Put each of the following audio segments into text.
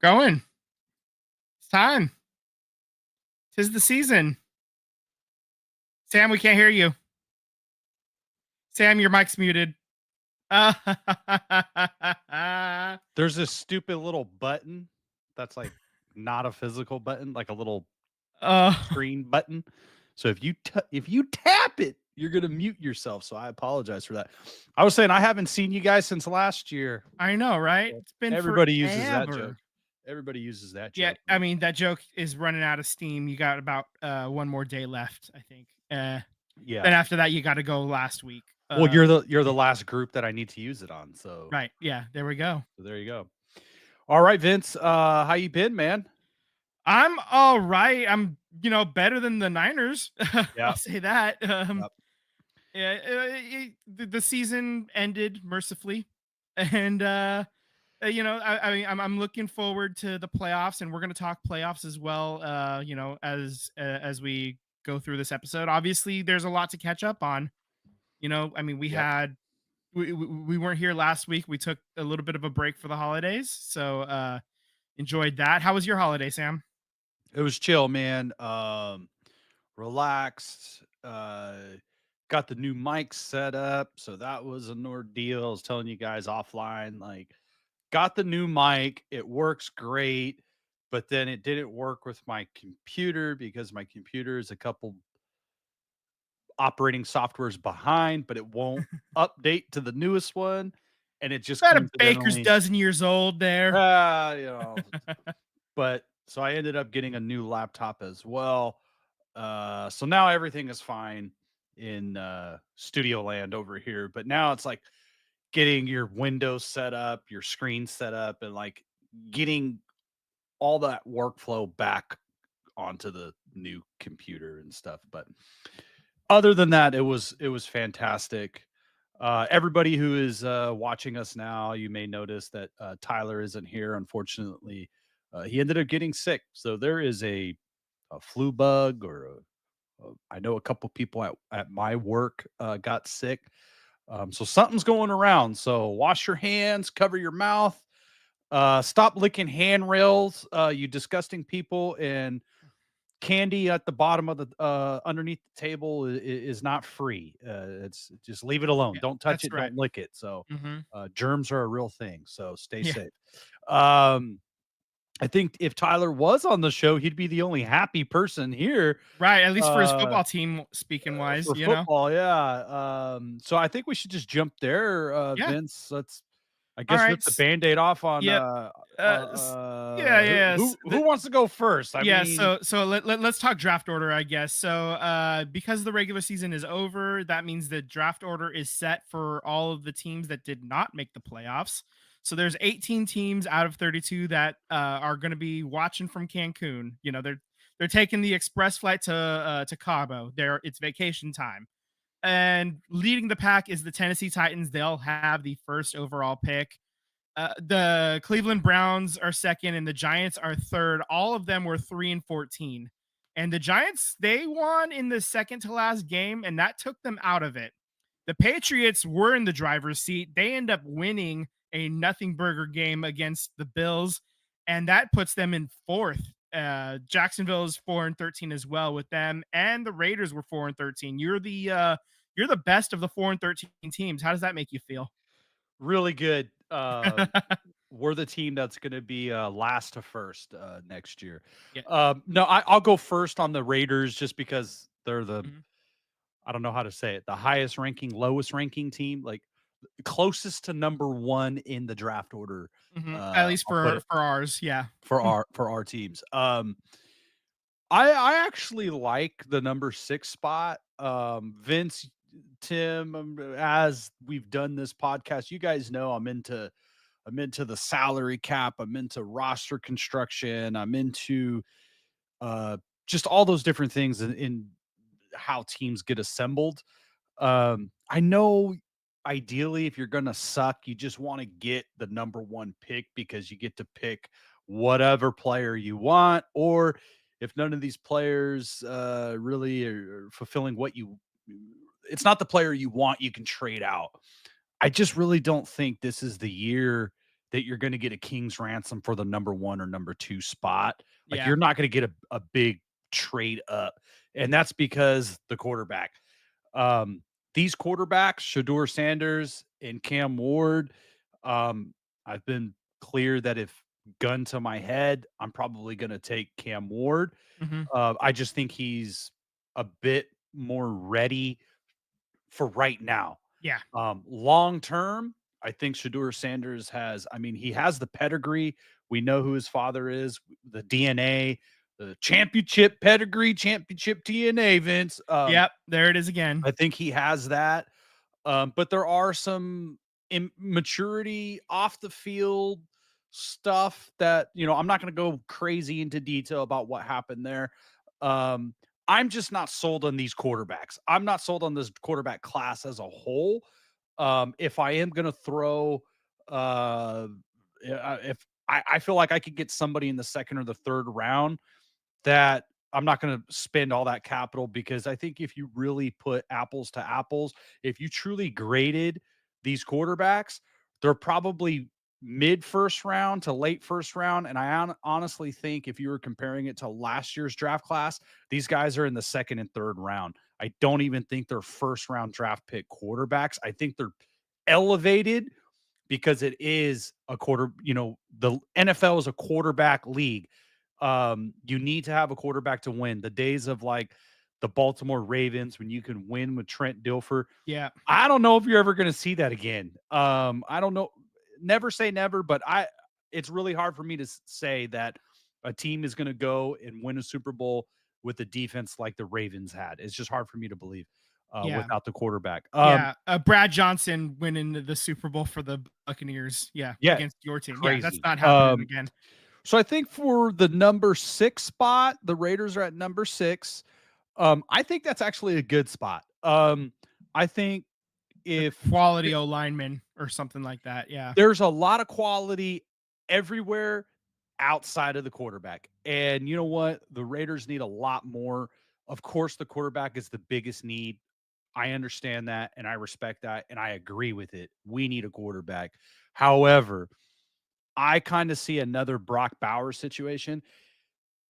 We're going. It's time. 'Tis the season. Sam, we can't hear you. Sam, your mic's muted. There's this stupid little button that's like not a physical button, like a little uh, screen button. So if you tap it, you're gonna mute yourself. So I apologize for that. I was saying I haven't seen you guys since last year. I know, right? Well, It's been everybody uses that joke. forever. Everybody uses that Yeah, joke, I man. mean that joke is running out of steam. You got about one more day left, I think. Yeah. Then after that, you got to go last week. Well, you're the last group that I need to use it on. So, Right? Yeah, there we go. so there you go. All right, Vince. How you been, man? I'm all right. I'm better than the Niners. Yeah. I'll say that. Yep. Yeah, the season ended mercifully, and I mean, I'm looking forward to the playoffs, and we're going to talk playoffs as well. As we go through this episode, obviously, there's a lot to catch up on. I mean, Yep. we weren't here last week. We took a little bit of a break for the holidays, so enjoyed that. How was your holiday, Sam? It was chill, man. Relaxed. Got the new mic set up, so that was an ordeal. I was telling you guys offline, like, got the new mic. It works great, but then it didn't work with my computer because my computer is a couple operating softwares behind, but it won't update to the newest one, and it just About a baker's coincidentally, dozen years old there. you know. But so I ended up getting a new laptop as well. So now everything is fine in studio land over here. But now it's like getting your windows set up, your screen set up, and like getting all that workflow back onto the new computer and stuff. But other than that, it was fantastic. Everybody who is watching us now, you may notice that Tyler isn't here. Unfortunately, he ended up getting sick. So there is a flu bug, or I know a couple people at my work got sick. So something's going around. So wash your hands, cover your mouth, stop licking handrails, you disgusting people, and candy at the bottom of the underneath the table is not free. It's just leave it alone. Yeah, Don't touch that's it. right. Don't lick it. So Hmm. germs are a real thing. So stay Yeah, safe. Um, I think if Tyler was on the show, he'd be the only happy person here right. At least for his uh, football team, speaking wise, for football. Yeah. So I think we should just jump there, Yeah. Vince. Let's, I All guess, right. rip the Band-Aid off on Yep. Yeah. who who wants to go first? I Yeah. mean, So let's talk draft order, I guess. So because the regular season is over, that means the draft order is set for all of the teams that did not make the playoffs. So there's 18 teams out of 32 that are going to be watching from Cancun. They're taking the express flight to Cabo. It's vacation time. And leading the pack is the Tennessee Titans. They'll have the first overall pick. The Cleveland Browns are second, and the Giants are third. All of them were 3-14, and the Giants, they won in the second to last game, and that took them out of it. The Patriots were in the driver's seat. They end up winning a nothing burger game against the Bills, and that puts them in fourth. Jacksonville is 4-13 as well with them, and the Raiders were 4-13. You're the best of the 4-13 teams. How does that make you feel? really good. We're the team that's going to be last to first next year. Yeah. No, I'll go first on the Raiders just because they're the, Mhm. I don't know how to say it, the highest ranking, lowest ranking team, like closest to number one in the draft order. At least I'll put for it ours, yeah. for our teams. I actually like the number 6 spot. Vince, Tim, as we've done this podcast, you guys know I'm into the salary cap. I'm into roster construction. I'm into uh, just all those different things in how teams get assembled. I know ideally, if you're going to suck, you just want to get the number one pick because you get to pick whatever player you want. Or if none of these players really are fulfilling what it's not the player you want, you can trade out. I just really don't think this is the year that you're going to get a king's ransom for the number 1 or number 2 spot. Like Yeah. you're not going to get a big trade up. And that's because the quarterback. Um, these quarterbacks, Shador Sanders and Cam Ward, I've been clear that if gun to my head, I'm probably going to take Cam Ward. Hmm. I just think he's a bit more ready for right now. Yeah. Long term, I think Shador Sanders he has the pedigree. We know who his father is, the DNA, the championship pedigree, championship DNA, Vince. Yep. There it is again. I think he has that. But there are some immaturity off the field stuff that, I'm not going to go crazy into detail about what happened there. Um, I'm just not sold on these quarterbacks. I'm not sold on this quarterback class as a whole. If I am going to throw, if I feel like I could get somebody in the second or the third round that I'm not going to spend all that capital, because I think if you really put apples to apples, if you truly graded these quarterbacks, they're probably mid first round to late first round. And I honestly think if you were comparing it to last year's draft class, these guys are in the second and third round. I don't even think they're first round draft pick quarterbacks. I think they're elevated because it is the NFL is a quarterback league. You need to have a quarterback to win. The days of like the Baltimore Ravens when you can win with Trent Dilfer, Yeah. I don't know if you're ever going to see that again. I don't know. Never say never, but it's really hard for me to say that a team is going to go and win a Super Bowl with a defense like the Ravens had. It's just hard for me to believe Yeah. without the quarterback. Yeah. Brad Johnson winning the Super Bowl for the Buccaneers. Yeah. Yeah, Against your team. Yeah. That's crazy. not happening again. So I think for the number 6 spot, the Raiders are at number 6. I think that's actually a good spot. I think if Quality O lineman or something like that. Yeah. there's a lot of quality everywhere outside of the quarterback. And you know what? The Raiders need a lot more. Of course, the quarterback is the biggest need. I understand that and I respect that and I agree with it. We need a quarterback. However, I kind of see another Brock Bowers situation.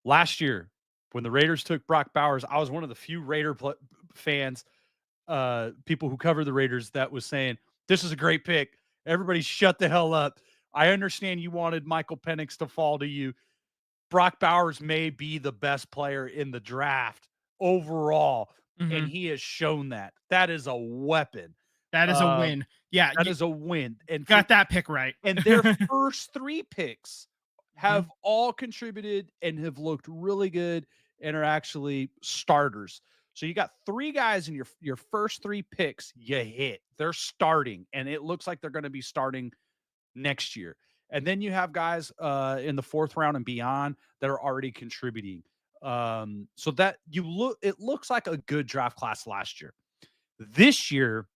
Last year, when the Raiders took Brock Bowers, I was one of the few fans, people who cover the Raiders, that was saying, this is a great pick. Everybody shut the hell up. I understand you wanted Michael Penix to fall to you. Brock Bowers may be the best player in the draft overall, and Hmm. he has shown that. That is a weapon. That is a win. Yeah. That You is a win. got that pick right. And their first 3 picks Mhm. have all contributed and have looked really good and are actually starters. So you got 3 guys in your first 3 picks you hit. They're starting, and it looks like they're going to be starting next year. And then you have guys in the 4th round and beyond that are already contributing. So that it looks like a good draft class last year. This year,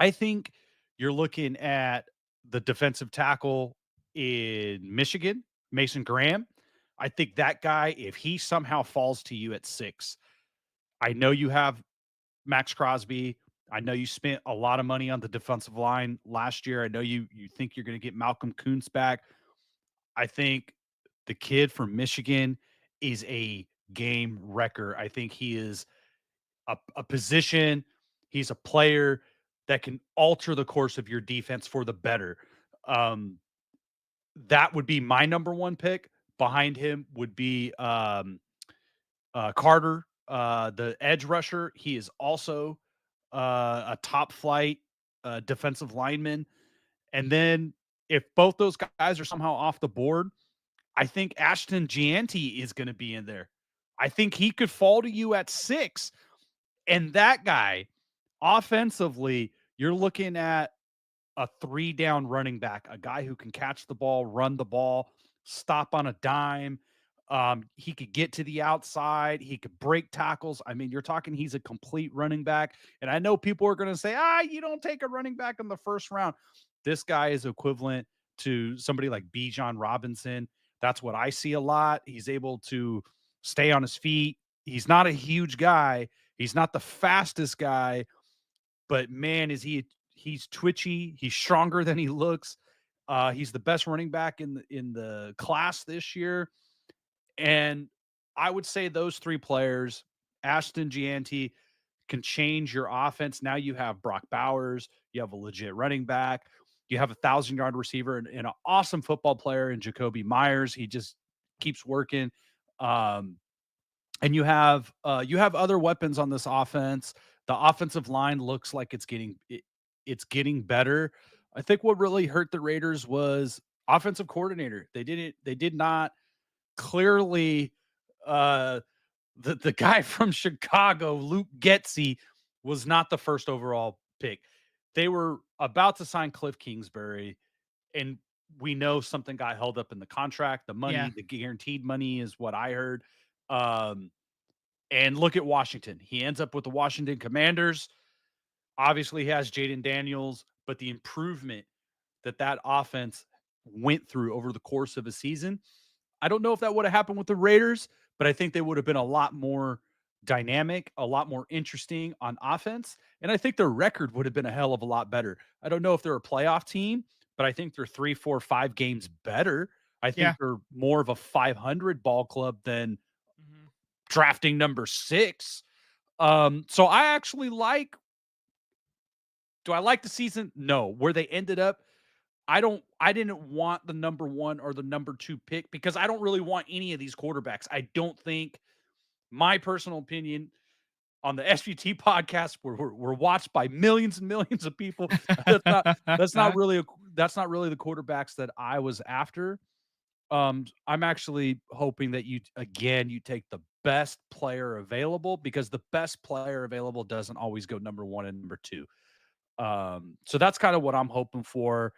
I think you're looking at the defensive tackle in Michigan, Mason Graham. I think that guy, if he somehow falls to you at 6, I know you have Max Crosby. I know you spent a lot of money on the defensive line last year. I know you think you're going to get Malcolm Kuntz back. I think the kid from Michigan is a game wrecker. I think he is a position. He's a player that can alter the course of your defense for the better. Um, that would be my number 1 pick. Behind him would be Carter, the edge rusher. He is also a top flight defensive lineman. And then if both those guys are somehow off the board, I think Ashton Gianti is going to be in there. I think he could fall to you at 6. And that guy, offensively, you're looking at a 3-down running back, a guy who can catch the ball, run the ball, stop on a dime. He could get to the outside. He could break tackles. I mean, you're talking he's a complete running back. And I know people are going to say, you don't take a running back in the first round. This guy is equivalent to somebody like Bijan Robinson. That's what I see a lot. He's able to stay on his feet. He's not a huge guy. He's not the fastest guy, but man, he's twitchy. He's stronger than he looks. He's the best running back in the class this year. And I would say those three players, Ashton Gianti, can change your offense. Now you have Brock Bowers, you have a legit running back, you have 1,000-yard receiver and an awesome football player in Jacoby Myers. He just keeps working. And you have other weapons on this offense. The offensive line looks like it's getting better. I think what really hurt the Raiders was offensive coordinator. They did not clearly the guy from Chicago, Luke Getsy, was not the first overall pick. They were about to sign Cliff Kingsbury, and we know something got held up in the contract. The money, Yeah. the guaranteed money is what I heard. And look at Washington. He ends up with the Washington Commanders. Obviously, he has Jaden Daniels, but the improvement that offense went through over the course of a season, I don't know if that would have happened with the Raiders, but I think they would have been a lot more dynamic, a lot more interesting on offense. And I think their record would have been a hell of a lot better. I don't know if they're a playoff team, but I think they're 3, 4, 5 games better. I think Yeah. they're more of a 500 ball club than Mm-hmm. drafting number 6. So I actually do I like the season? No. Where they ended up, I didn't want the number 1 or the number 2 pick because I don't really want any of these quarterbacks. I don't think, my personal opinion, on the SVT podcast, we're watched by millions and millions of people. That's not really that's not really the quarterbacks that I was after. I'm actually hoping that you take the best player available, because the best player available doesn't always go number 1 and number 2. So that's kind of what I'm hoping for.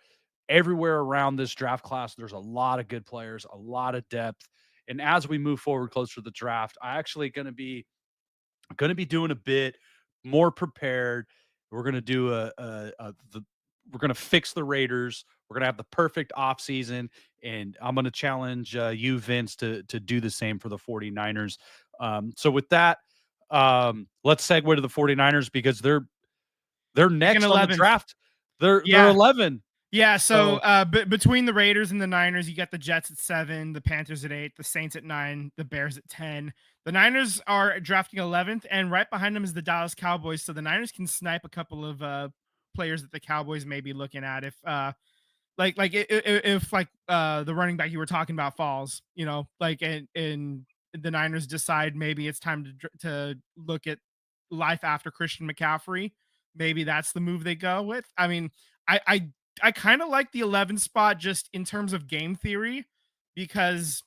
Everywhere around this draft class, there's a lot of good players, a lot of depth. And as we move forward closer to the draft, I actually going to be doing a bit more prepared. We're going to do we're going to fix the Raiders. We're going to have the perfect offseason, and I'm going to challenge you, Vince, to do the same for the 49ers. So with that, let's segue to the 49ers, because they're Picking next on the 11th. draft. They're Yeah. 11. Yeah, so So between the Raiders and the Niners, you got the Jets at 7, the Panthers at 8, the Saints at 9, the Bears at 10. The Niners are drafting 11th, and right behind them is the Dallas Cowboys. So the Niners can snipe a couple of players that the Cowboys may be looking at if if the running back you were talking about falls, like and the Niners decide maybe it's time to look at life after Christian McCaffrey. Maybe that's the move they go with. I mean, I kind of like the 11 spot just in terms of game theory, because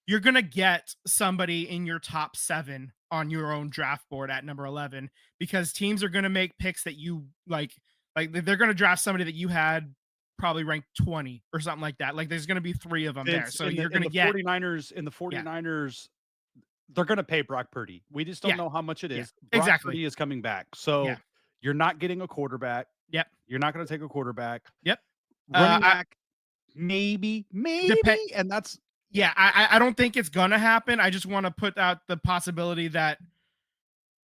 you're going to get somebody in your top 7 on your own draft board at number 11, because teams are going to make picks that you like they're going to draft somebody that you had probably ranked 20 or something like that. Like there's going to be 3 of them there. Vince, So in you're the going to get 49ers, yeah. they're going to pay Brock Purdy. We just don't Yeah. know how much it Yeah. is. Brock Exactly. Purdy is coming back. Yeah. So you're not getting a quarterback. Yep. You're not going to take a quarterback. Yep. Running I back, maybe, depend and that's Yeah, I don't think it's gonna happen. I just want to put out the possibility that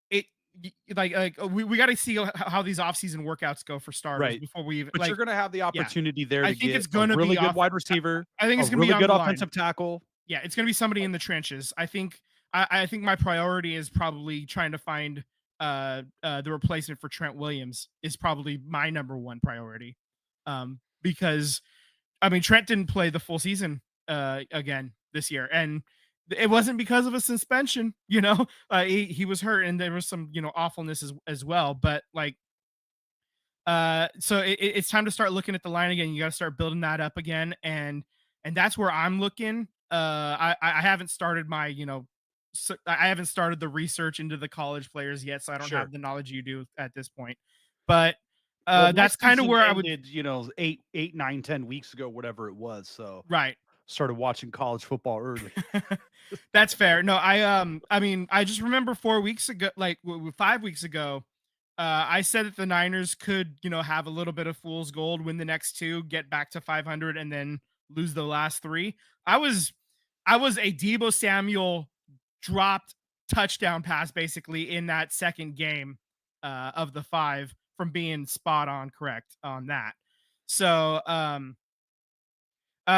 it we got to see how these offseason workouts go for starters right. before we even But you're going to have the yeah. opportunity there I to think get it's a gonna really be good off. wide receiver, I think a it's gonna be really on good the line. offensive tackle. Yeah, it's gonna be somebody in the trenches. I think I think my priority is probably trying to find the replacement for Trent Williams is probably my number 1 priority. Because I mean, Trent didn't play the full season again this year, and it wasn't because of a suspension. He was hurt, and there was some awfulness as well. But so it's time to start looking at the line again. You got to start building that up again, and that's where I'm looking. I haven't started my I haven't started the research into the college players yet, so I don't Sure. have the knowledge you do at this point. But Well, my that's kind of season where I would. ended, 8, 9, 10 weeks ago, whatever it was. So Right. started watching college football early. That's fair. No, I mean, I just remember 4 weeks ago, 5 weeks ago, I said that the Niners could, have a little bit of fool's gold, win the next 2, get back to 500, and then lose the last 3. I was a Deebo Samuel dropped touchdown pass basically in that second game of the 5 from being spot on correct on that. So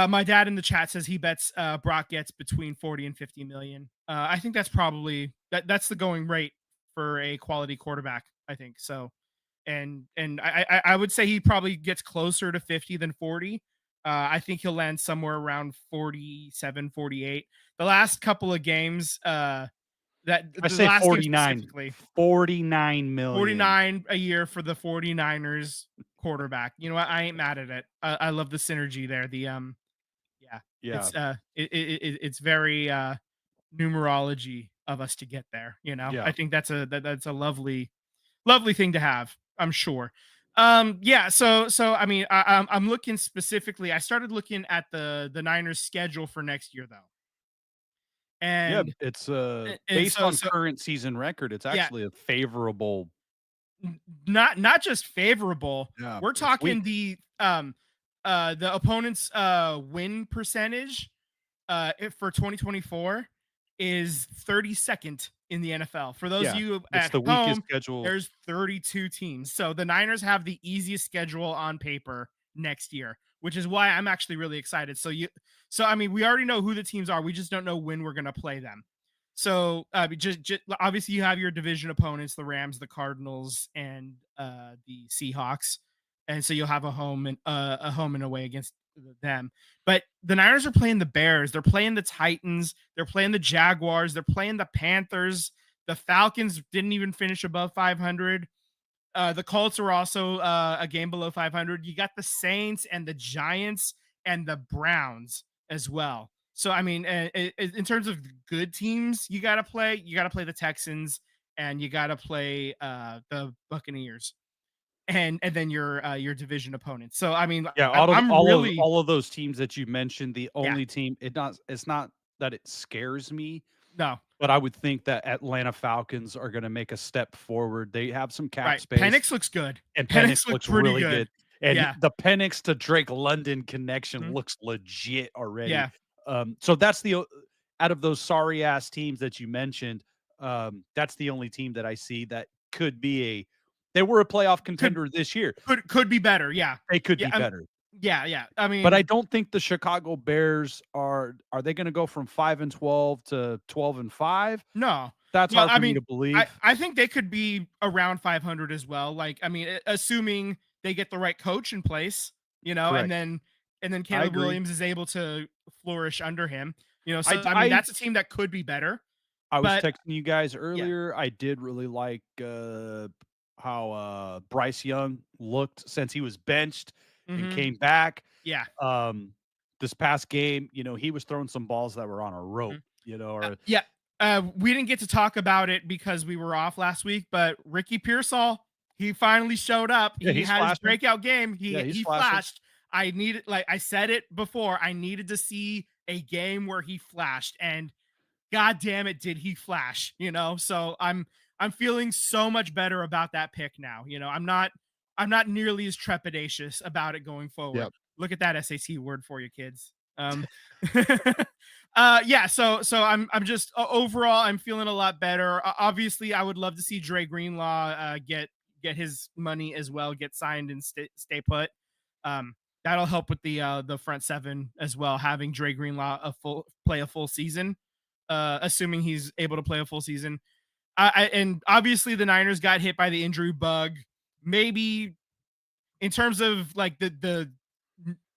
My dad in the chat says he bets Brock gets between 40 and 50 million. I think that's probably that's the going rate for a quality quarterback, I think. So and I would say he probably gets closer to 50 than 40. I think he'll land somewhere around 47, 48. The last couple of games, I the say last game 49, specifically, 49 million. 49 a year for the 49ers quarterback. You know what? I ain't mad at it. I love the synergy there. Yeah, Yeah. it's very numerology of us to get there. I Yeah. think that's a lovely thing to have. I'm sure. Yeah. So I mean, I'm looking specifically. I started looking at the Niners schedule for next year though, Yeah, and it's, and based so on so current season record, it's yeah, actually a favorable. not just favorable. Yeah, We're it's weak. talking the opponent's win percentage for 2024 is 32nd in the NFL. For those of Yeah, you it's at the weakest home, schedule. there's 32 teams. So the Niners have the easiest schedule on paper next year, which is why I'm actually really excited. So I mean, we already know who the teams are. We just don't know when we're going to play them. So just obviously you have your division opponents, the Rams, the Cardinals, and the Seahawks, and so you'll have a home and away against them. But the Niners are playing the Bears, they're playing the Titans, they're playing the Jaguars, they're playing the Panthers. The Falcons didn't even finish above 500. The Colts are also a game below 500. You got the Saints and the Giants and the Browns as well. So I mean, in terms of good teams, you got to play the Texans and you got to play the Buccaneers and then your division opponents. So I mean, Yeah, I'm really all of those teams that you mentioned, the yeah only team it's not that it scares me, no but I would think that Atlanta Falcons are gonna make a step forward. They have some cap right. space, Penix looks good. and Penix Penix looked looks pretty really good. good, and Yeah. the Penix to Drake London connection Mhm. looks legit already. Yeah. So that's out of those sorry ass teams that you mentioned, that's the only team that I see that could be they were a playoff Could contender this year. could be better. Yeah. They could Yeah. be better. Yeah. I But I mean, don't think the Chicago Bears are they gonna go from 5-12 to 12-5? no. That's No, hard I for me to mean, I believe. I think they could be around 500 as well. Like, I mean, assuming they get the right coach in place, and Correct. then I Caleb agree. Williams is able to flourish under him. So I I mean, I that's a team that could be better. I was But texting you guys yeah. earlier. I did really like, how, Bryce Young looked since he was benched and Mhm. came back. Yeah. Um, this past game, he was throwing some balls that were on a rope, Mhm. or Yeah. We didn't get to talk about it because we were off last week, but Ricky Pearsall, he finally showed up. yeah, He he's had his flashing. breakout game. Yeah, he's He flashing. flashed. I needed, like I said it before, I needed to see a game where he flashed, and god damn it, did he flash, So I'm feeling so much better about that pick now. I'm not nearly as trepidatious about it going forward. Yep. Look at that SAT word for you kids. Yeah, so I'm just overall I'm feeling a lot better. Obviously, I would love to see Dre Greenlaw get his money as well, get signed and stay put. That'll help with the front seven as well, having Dre Greenlaw play a full season, assuming he's able to play a full season. And obviously the Niners got hit by the injury bug. Maybe in terms of like the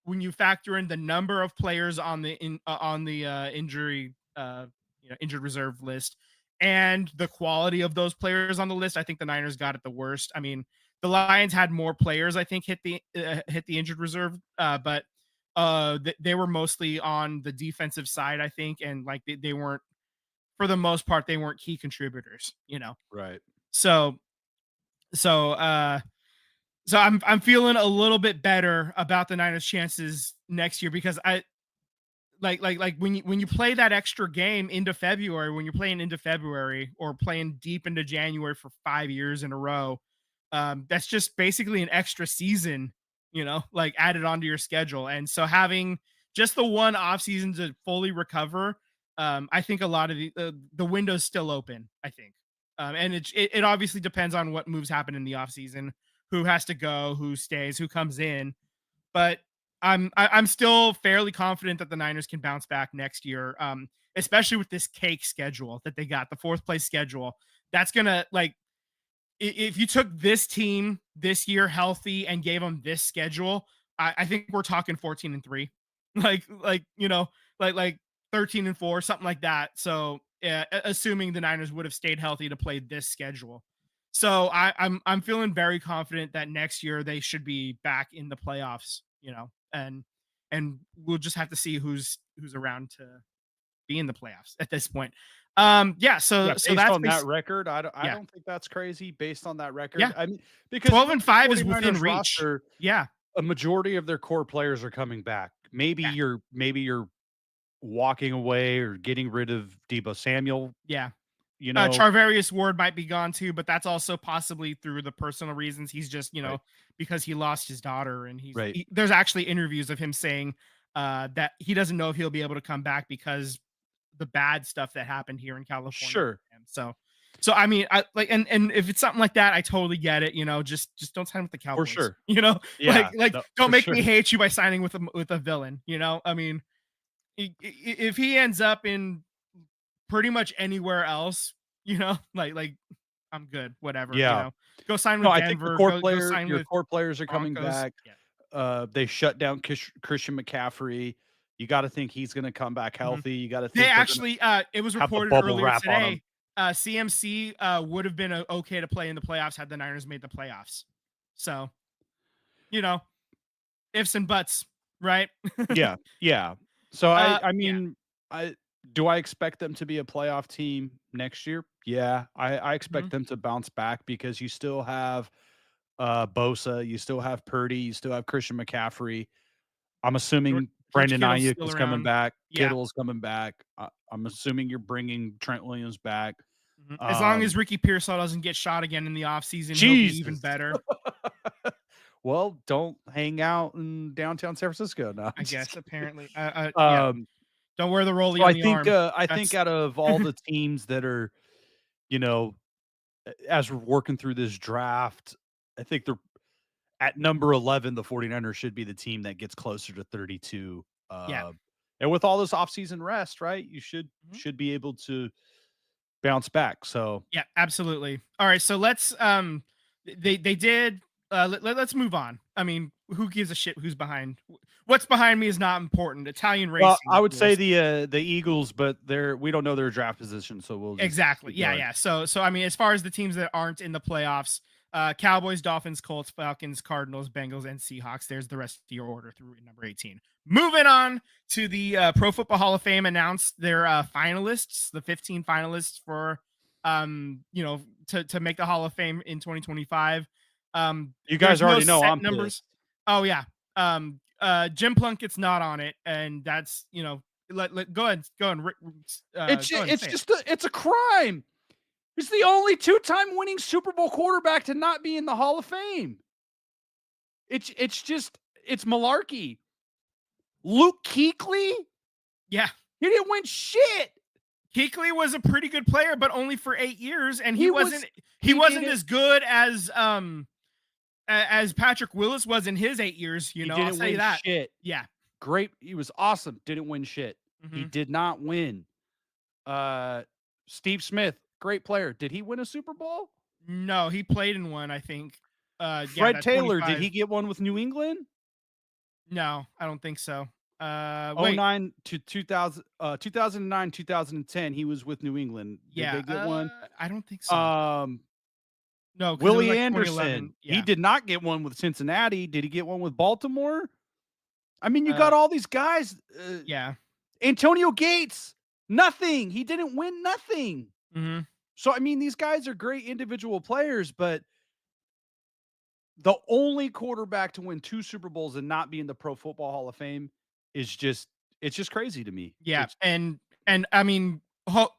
when you factor in the number of players on the injury injured reserve list and the quality of those players on the list, I think the Niners got it the worst. I mean, the Lions had more players, I think, hit the injured reserve, but they were mostly on the defensive side, I think, and like they weren't, for the most part, they weren't key contributors. Right. So so I'm feeling a little bit better about the Niners' chances next year because I like when you play that extra game into February, when you're playing into February or playing deep into January for 5 years in a row, that's just basically an extra season, like added onto your schedule. And so having just the one off season to fully recover, I think a lot of the window's still open. I think, and it obviously depends on what moves happen in the off season, who has to go, who stays, who comes in, but I'm still fairly confident that the Niners can bounce back next year. Especially with this cake schedule that they got, the fourth place schedule. That's gonna like if you took this team this year healthy and gave them this schedule, I think we're talking 14-3, like 13-4, something like that. So assuming the Niners would have stayed healthy to play this schedule. So I'm feeling very confident that next year they should be back in the playoffs, and we'll just have to see who's around to be in the playoffs at this point. Yeah, Yeah, so based that's on that record, I yeah, don't think that's crazy based on that record. yeah. I mean, because you 12 look and at the 5 is within 49ers reach. roster, Yeah. a majority of their core players are coming back. Yeah. Maybe you're walking away or getting rid of Debo Samuel, Yeah. you know? Charvarius Ward might be gone too, but that's also possibly through the personal reasons. He's just, Right, because he lost his daughter, and right. there's actually interviews of him saying that he doesn't know if he'll be able to come back because the bad stuff that happened here in California. Sure, So I mean, I like, and if it's something like that, I totally get it. just don't sign with the for Cowboys. sure. Like Yeah, like no, don't for make me sure. hate you by signing with a villain. I mean, if he ends up in pretty much anywhere else, like I'm good, whatever, Yeah. go sign No, with I think Denver, go sign your with core players are coming Broncos. back. Yeah. They shut down Christian McCaffrey. You gotta think he's gonna come back Mhm. healthy. You gotta They think they're gonna actually, it was have the reported bubble earlier wrap on him. today, CMC would have been okay to play in the playoffs had the Niners made the playoffs. So, you know, ifs and buts, right? Yeah, yeah. So I Yeah. mean, I do I expect them to be a playoff team next year? Yeah, I Mhm. expect them to bounce back because you still have Bosa, you still have Purdy, you still have Christian McCaffrey. I'm assuming George Brandon Kittle's Ayuk still is coming around. back, Yeah. Kittle's coming back. I'm assuming you're bringing Trent Williams back. Mhm. As long Um, as Ricky Pearsall doesn't get shot again in the offseason, he'll be even Jesus. better. Well, don't hang out in downtown San Francisco. No, I I'm just guess kidding. apparently. Yeah. Um, Don't wear the so rollie on the arm. I think That's out of all the teams that are, you know, as we're working through this draft, I think they're at number 11, the 49ers should be the team that gets closer to 32. yeah. And with all this offseason rest, right, you Mhm. should be able to bounce back. So Yeah, absolutely. All right, so let's they did let's move on. I mean, who gives a shit who's behind? What's behind me is not important. Italian well, I racing would say rules. the Eagles, but we don't know their draft position, so we'll just Exactly. keep Yeah, going. yeah. So I mean, as far as the teams that aren't in the playoffs, Cowboys, Dolphins, Colts, Falcons, Cardinals, Bengals, and Seahawks. There's the rest of your order through number 18. Moving on to the Pro Football Hall of Fame announced their finalists, the 15 finalists for to make the Hall of Fame in 2025. You guys There's no already know set I'm numbers. pissed. Oh yeah. Jim Plunkett's not on it, and that's go ahead, go ahead and It's say it. just it's a crime. He's the only two-time winning Super Bowl quarterback to not be in the Hall of Fame. It's just it's malarkey. Luke Kuechly, Yeah. he didn't win shit. Kuechly was a pretty good player, but only for 8 years, and he He wasn't was he he wasn't didn't as good as Patrick Willis was in his 8 years. he I'll didn't say win that. shit. Yeah. Great, he was awesome. Didn't win shit. He Hmm. did not win. Uh, Steve Smith, great player. Did he win a Super Bowl? No, he played in one, I think. Yeah, Fred that Taylor, did 25. he get one with New England? No, I don't think so. Oh Wait. nine to 2000, 2009, 2010, he was with New England. Did Yeah. they get one? I don't think so. Um, No, because it was Willie like Anderson, 2011. he Yeah. did not get one with Cincinnati. Did he get one with Baltimore? I mean, you Uh, got all these guys. yeah. Antonio Gates, nothing. He didn't win nothing. Hmm. So, I mean, these guys are great individual players, but the only quarterback to win 2 Super Bowls and not be in the Pro Football Hall of Fame is just it's just crazy to me. Yeah, It's and I mean,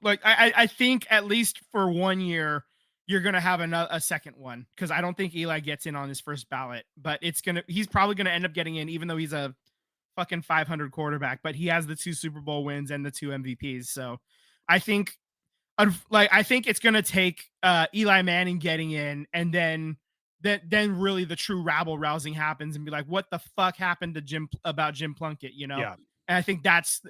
like I think at least for 1 year you're gonna have a second one because I don't think Eli gets in on his first ballot, but he's probably gonna end up getting in even though he's a fucking 500 quarterback, but he has the 2 Super Bowl wins and the 2 MVPs. So I think I think it's gonna take Eli Manning getting in, and then then really the true rabble rousing happens and be like, what the fuck happened to Jim Plunkett, you know? Yeah. And I think that's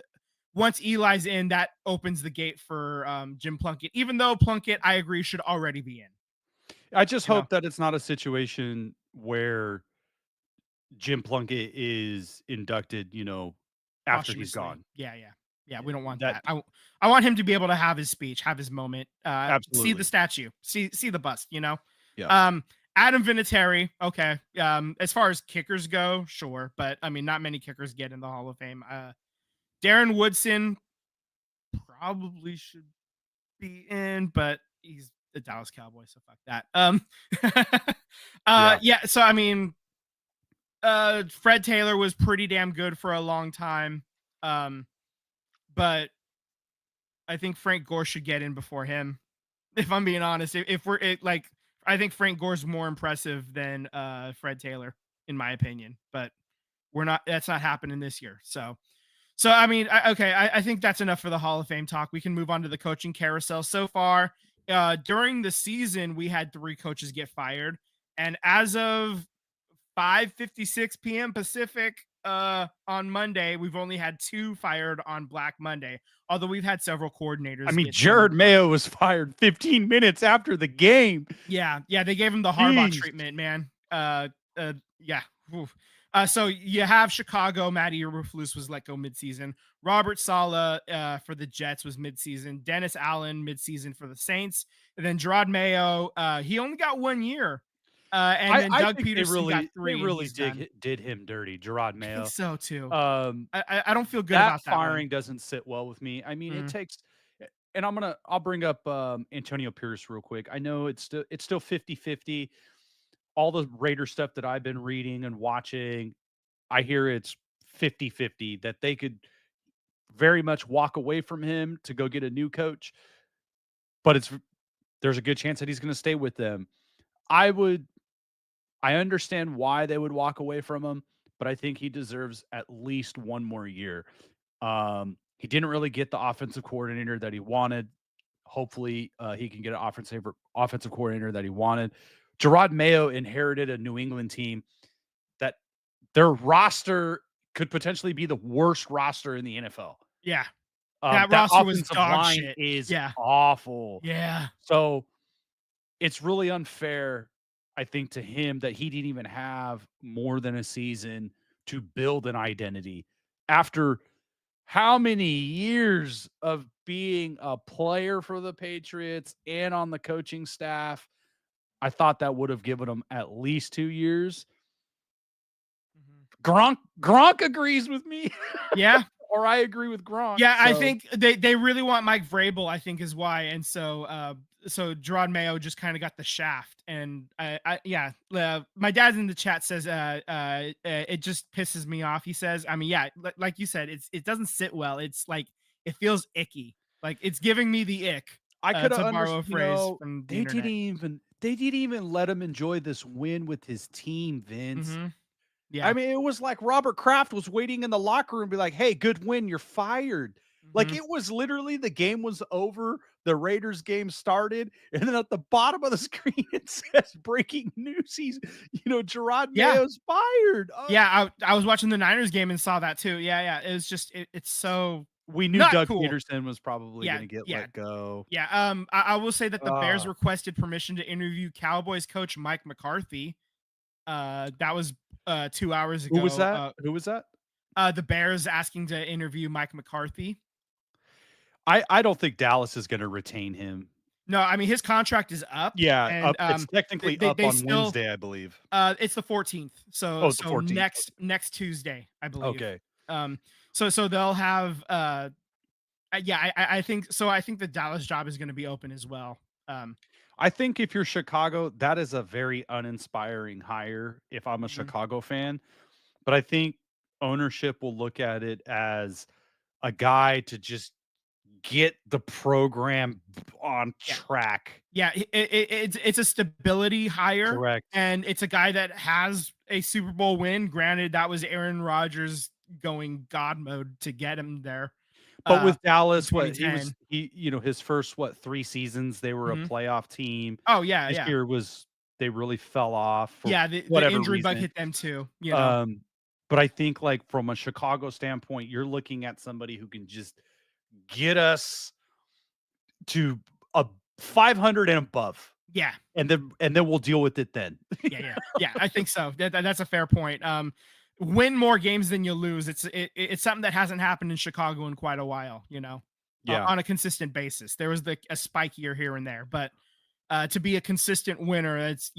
once Eli's in, that opens the gate for Jim Plunkett, even though Plunkett, I agree, should already be in, I just you know, hope that it's not a situation where Jim Plunkett is inducted, after he's posthumously. gone. Yeah, yeah. Yeah, we don't want That that. I want him to be able to have his speech, have his moment, see the absolutely. statue, see the bust, you know? Yeah. Um, Adam Vinatieri, okay. As far as kickers go, sure, but I mean, not many kickers get in the Hall of Fame. Darren Woodson probably should be in, but he's the Dallas Cowboys, so fuck that. Yeah. Yeah. So I mean, Fred Taylor was pretty damn good for a long time, but I think Frank Gore should get in before him. If I'm being honest, if we're like, I think Frank Gore's more impressive than Fred Taylor, in my opinion. But we're not. That's not happening this year. So I mean, okay, I think that's enough for the Hall of Fame talk. We can move on to the coaching carousel. So far, during the season, we had 3 coaches get fired, and as of 5:56 p.m. Pacific on Monday, we've only had 2 fired on Black Monday. Although we've had several I coordinators mean, get Jared terminated. Mayo was fired 15 minutes after the game. Yeah, yeah, they gave him the Harbaugh Jeez. treatment, man. Yeah. Oof. So you have Chicago. Matty Eberflus was let go midseason. Robert Saleh for the Jets was midseason. Dennis Allen midseason for the Saints. And then Gerard Mayo, he only got 1 year. And then I Doug think they Peterson got really they 3, and really he's done. did him dirty, Gerard I think Mayo. so too. Um, I don't feel good that about that one. firing doesn't sit well with me. I mean, it Mhm. takes and I'll bring up Antonio Pierce real quick. I know it's still 50-50. All the Raider stuff that I've been reading and watching, I hear it's 50-50 that they could very much walk away from him to go get a new coach, but there's a good chance that he's going to stay with them. I would I understand why they would walk away from him, but I think he deserves at least one more year. He didn't really get the offensive coordinator that he wanted. Hopefully, he can get an offensive coordinator that he wanted. Gerard Mayo inherited a New England team that their roster could potentially be the worst roster in the NFL. Yeah, that That roster was offensive dog line shit. is Yeah, awful. yeah. So it's really unfair, I think, to him that he didn't even have more than a season to build an identity after how many years of being a player for the Patriots and on the coaching staff. I thought that would have given him at least 2 years. Mhm. Gronk agrees with me, Yeah, or I agree with Gronk. yeah, I So think they really want Mike Vrabel, I think is why. And so Gerard Mayo just kind of got the shaft. And yeah, my dad's in the chat says it just pisses me off. He says, I mean, yeah, like you said, it doesn't sit well. It's like it feels icky. Like it's giving me the ick, I could have to borrow a understood. phrase from the internet. They didn't even let him enjoy this win with his team, Vince. Hmm. I Yeah. mean, it was like Robert Kraft was waiting in the locker room, be like, "Hey, good win, you're fired." Like Hmm. it was literally the game was over, the Raiders game started, and then at the bottom of the screen it says breaking news. Gerard Yeah. Mayo's fired. Yeah. I was watching the Niners game and saw that too. Yeah. Yeah. It was just, it's so We knew not Doug cool. Peterson was probably Yeah. going to get Yeah. let go. Yeah, I will say that the Bears Uh, requested permission to interview Cowboys coach Mike McCarthy. That was 2 hours who was ago. that? Who was that? The Bears asking to interview Mike McCarthy. I don't think Dallas is going to retain him. No, I mean his contract is up, Yeah, and it's technically up they on still Wednesday, I believe. it's the 14th, Oh, so it's the 14th. next Tuesday, I believe. Okay. So they'll have yeah, I think so. I think the Dallas job is going to be open as well. Um, I think if you're Chicago, that is a very uninspiring hire if I'm a mhm. Chicago fan. But I think ownership will look at it as a guy to just get the program on Yeah. track. Yeah, it's a stability hire, Correct. and it's a guy that has a Super Bowl win. Granted, that was Aaron Rodgers going God mode to get him there, But with in Dallas, what2010. his first 3 seasons, they were a Mhm. playoff team. Oh, yeah, This yeah. year was they really fell off for Yeah, the whatever injury bug reason. hit them too, you know? Um, but I think like from a Chicago standpoint, you're looking at somebody who can just get us to a 500 and above, Yeah. and then we'll deal with it then. Yeah, I think so. That's a fair point. Win more games than you lose. It's something that hasn't happened in Chicago in quite a while, you know, Yeah, on a consistent basis. There was a spike year here and there, but to be a consistent winner, it's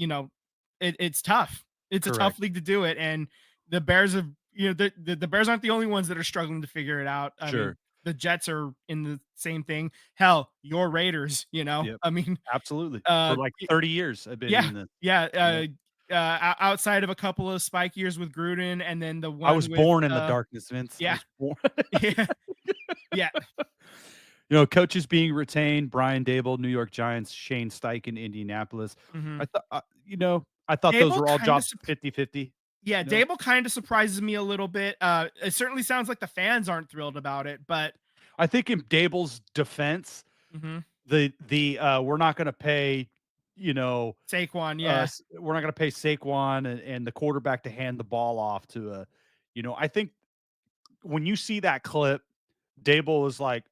it's tough. It's a tough correct. league to do it, and the Bears have the Bears aren't the only ones that are struggling to figure it out. I mean, Sure. the Jets are in the same thing. Hell, your Raiders, Yep. I mean, Absolutely. For uh, like 30 years I've been yeah, in this. yeah. Yep. Outside of a couple of spike years with Gruden, and then the I one was with born in the darkness, Vince. I yeah, was born. yeah, yeah. Coaches being retained, Brian Dable, New York Giants, Shane Steichen, Indianapolis. Hmm. I thought those Dable were all kind of, jobs 50-50, yeah, you know? Dable kind of surprises me a little bit. It certainly sounds like the fans aren't thrilled about it, but I think in Dable's defense, mhm. we're not gonna pay, you know, Saquon, yeah, we're not gonna pay Saquon and the quarterback to hand the ball off to I think when you see that clip, Dable is like,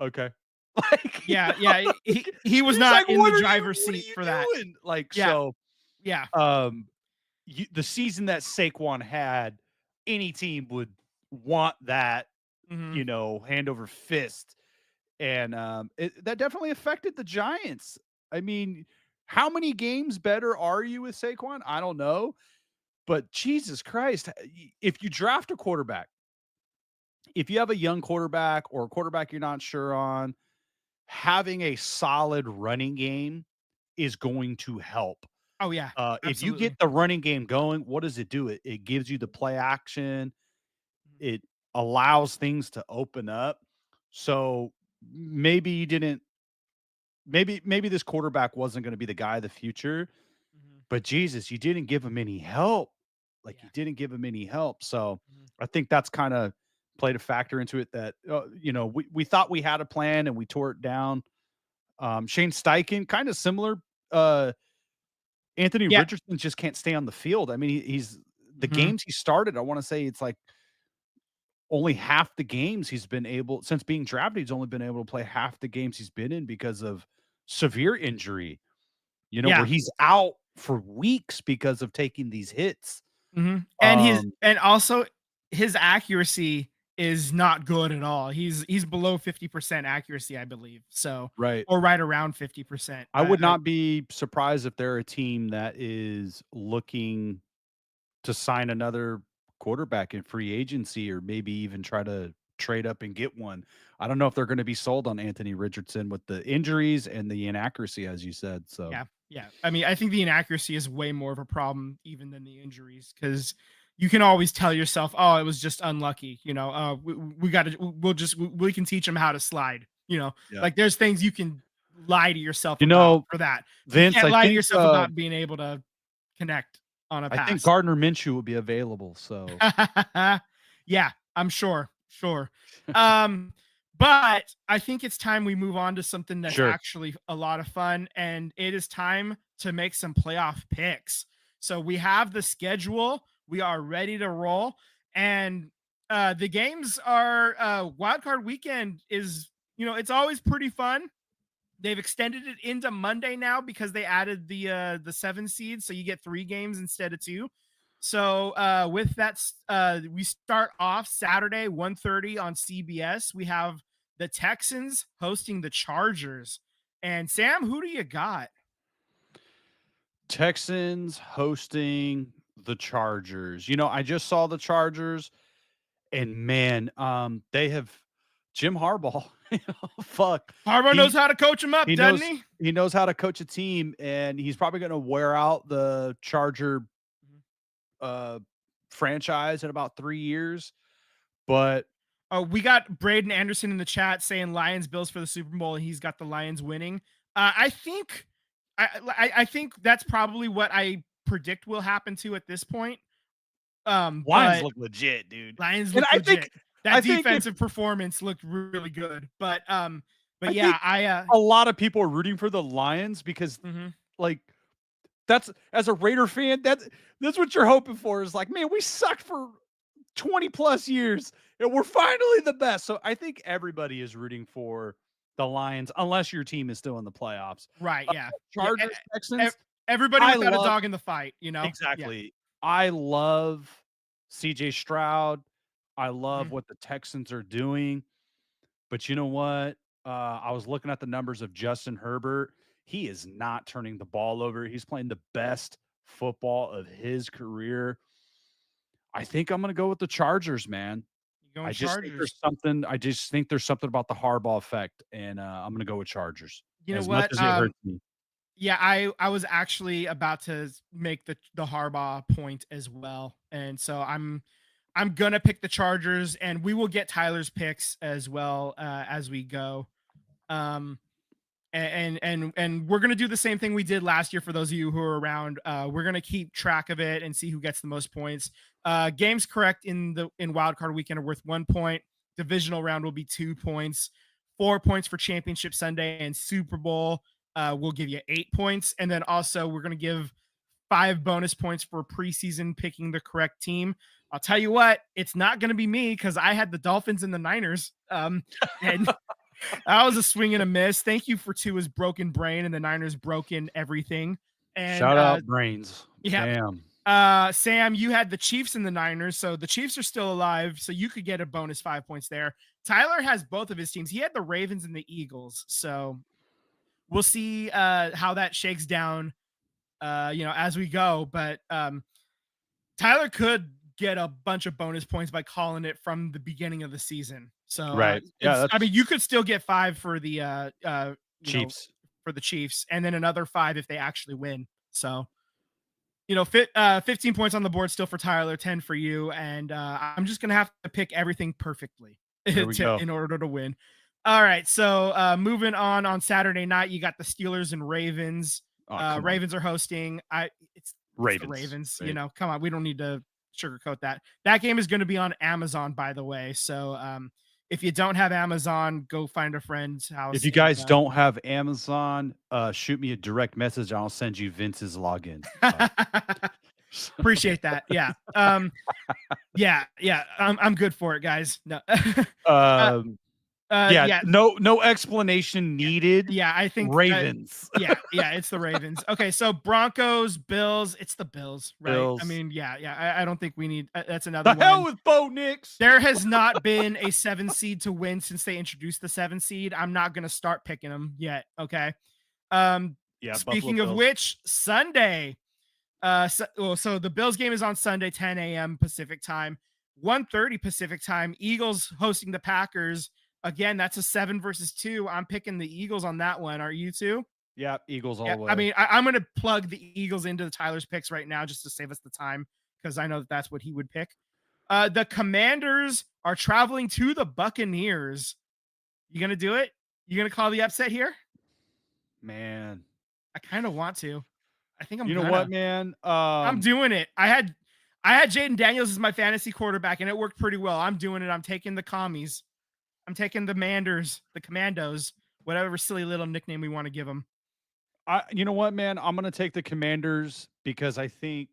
"Okay." Like, yeah. He was he's not like, in the "What are you driver's what are seat you for that. doing?" Like, Yeah, so, yeah, um, the season that Saquon had, any team would want that, hmm hand over fist, and, that definitely affected the Giants. I mean, how many games better are you with Saquon? I don't know, but Jesus Christ, if you draft a quarterback, if you have a young quarterback or a quarterback you're not sure on, having a solid running game is going to help. oh yeah, If you get absolutely. the running game going, what does it do? It gives you the play action. It allows things to open up. So maybe you didn't. Maybe this quarterback wasn't going to be the guy of the future, Hmm. but Jesus, you didn't give him any help. Like you Yeah. didn't give him any help. So Mhm. I think that's kind of played a factor into it that we thought we had a plan and we tore it down. Shane Steichen, kind of similar. Uh, Anthony Yeah. Richardson just can't stay on the field. I mean, he's the Mhm. games he started. I want to say it's like only half the games he's been able since being drafted. He's only been able to play half the games he's been in because of severe injury. Where Yeah. he's out for weeks because of taking these hits. Mhm. Um, And also his accuracy is not good at all. He's below 50% accuracy, I believe. So, right. or right around 50%. I would not be surprised if they're a team that is looking to sign another quarterback in free agency or maybe even try to trade up and get one. I don't know if they're going to be sold on Anthony Richardson with the injuries and the inaccuracy, as you said. So, Yeah, yeah. I mean, I think the inaccuracy is way more of a problem even than the injuries because you can always tell yourself, "Oh, it was just unlucky." We got to. We can teach them how to slide. yeah. Like there's things you can lie to yourself about for that. You Vince, can't lie to yourself about being able to connect on a I think pass. Gardner Minshew will be available. So, Yeah, I'm sure. Um, but I think it's time we move on to something that's sure. actually a lot of fun, and it is time to make some playoff picks. So we have the schedule, we are ready to roll, and the games are wild card weekend is it's always pretty fun. They've extended it into Monday now because they added the 7 seeds, so you get 3 games instead of 2. So with that, we start off Saturday 1:30 on CBS. We have the Texans hosting the Chargers. And Sam, who do you got? Texans hosting the Chargers. I just saw the Chargers and man, they have Jim Harbaugh. Fuck. Harbaugh knows He how to coach him up, he doesn't knows he? he knows how to coach a team and he's probably going to wear out the Charger Mhm. uh franchise in about 3 years. But Oh, we got Braden Anderson in the chat saying Lions Bills for the Super Bowl, and he's got the Lions winning. I think, I think that's probably what I predict will happen to at this point. Lions But look legit, dude. Lions And look legit. I That think if defensive performance looked really good. But I yeah, think a lot of people are rooting for the Lions because mhm. like That's as a Raider fan, that's what you're hoping for is like, man, we sucked for 20 plus years and we're finally the best. So I think everybody is rooting for the Lions unless your team is still in the playoffs. Right, Uh, yeah. Yeah, Chargers, e Texans, everybody I without a love dog in the fight, you know? Yeah. exactly. I love CJ Stroud. I love Mhm. what the Texans are doing. But you know what? I was looking at the numbers of Justin Herbert. He is not turning the ball over. He's playing the best football of his career. I think I'm going to go with the Chargers, man. You going Chargers. I just think there's something about the Harbaugh effect, and I'm going to go with Chargers You know as much what? as it hurts me. Yeah, I was actually about to make the Harbaugh point as well, and so I'm gonna pick the Chargers, and we will get Tyler's picks as well as we go. Um, and we're gonna do the same thing we did last year for those of you who are around. We're gonna keep track of it and see who gets the most points. Games correct in wild card weekend are worth 1 point. Divisional round will be 2 points. 4 points for championship Sunday and Super Bowl. We'll give you 8 points, and then also we're gonna give 5 bonus points for preseason picking the correct team. I'll tell you what, it's not going to be me because I had the Dolphins and the Niners. And that was a swing and a miss. Thank you for Tua's broken brain and the Niners broken everything. And Shout out Brains. yeah, Bam. Sam, you had the Chiefs and the Niners, so the Chiefs are still alive, so you could get a bonus 5 points there. Tyler has both of his teams. He had the Ravens and the Eagles, so we'll see how that shakes down. As we go, but Tyler could get a bunch of bonus points by calling it from the beginning of the season. So Right. Yeah, I mean, that's you could still get 5 for the Chiefs. for the Chiefs, and then another 5 if they actually win. So 15 points on the board still for Tyler, 10 for you, and I'm just gonna have to pick everything perfectly There we go. in order to win. All right, so moving on Saturday night, you got the Steelers and Ravens. Oh, come on. Ravens are hosting. It's the Ravens. Ravens. Right. Come on, we don't need to sugarcoat that. That game is going to be on Amazon, by the way. So if you don't have Amazon, go find a friend's house. If you guys don't have Amazon, shoot me a direct message. I'll send you Vince's login. Appreciate that. Yeah. Yeah. I'm good for it, guys. No. Yeah. No explanation needed. Yeah, I think Ravens. Yeah, it's the Ravens. Okay, so Broncos, Bills, it's the Bills, right? Bills. I mean, yeah. I don't think we need that's another The one. hell with Bo Nix. There has not been a 7 seed to win since they introduced the 7 seed. I'm not going to start picking them yet, okay? Yeah, Speaking of which, Sunday. So the Bills game is on Sunday, 10 a.m. Pacific time, 1:30 Pacific time. Eagles hosting the Packers. Again, that's a 7 versus 2. I'm picking the Eagles on that one. Are you too? Yeah, Eagles all the way. I mean, I'm going to plug the Eagles into the Tyler's picks right now just to save us the time because I know that's what he would pick. The Commanders are traveling to the Buccaneers. You going to do it? You going to call the upset here? Man. I kind of want to. I think I'm You know what, man? I'm doing it. I had Jaden Daniels as my fantasy quarterback, and it worked pretty well. I'm doing it. I'm taking the commies. I'm taking the the Commandos, whatever silly little nickname we want to give them. You know what, man? I'm going to take the Commanders because I think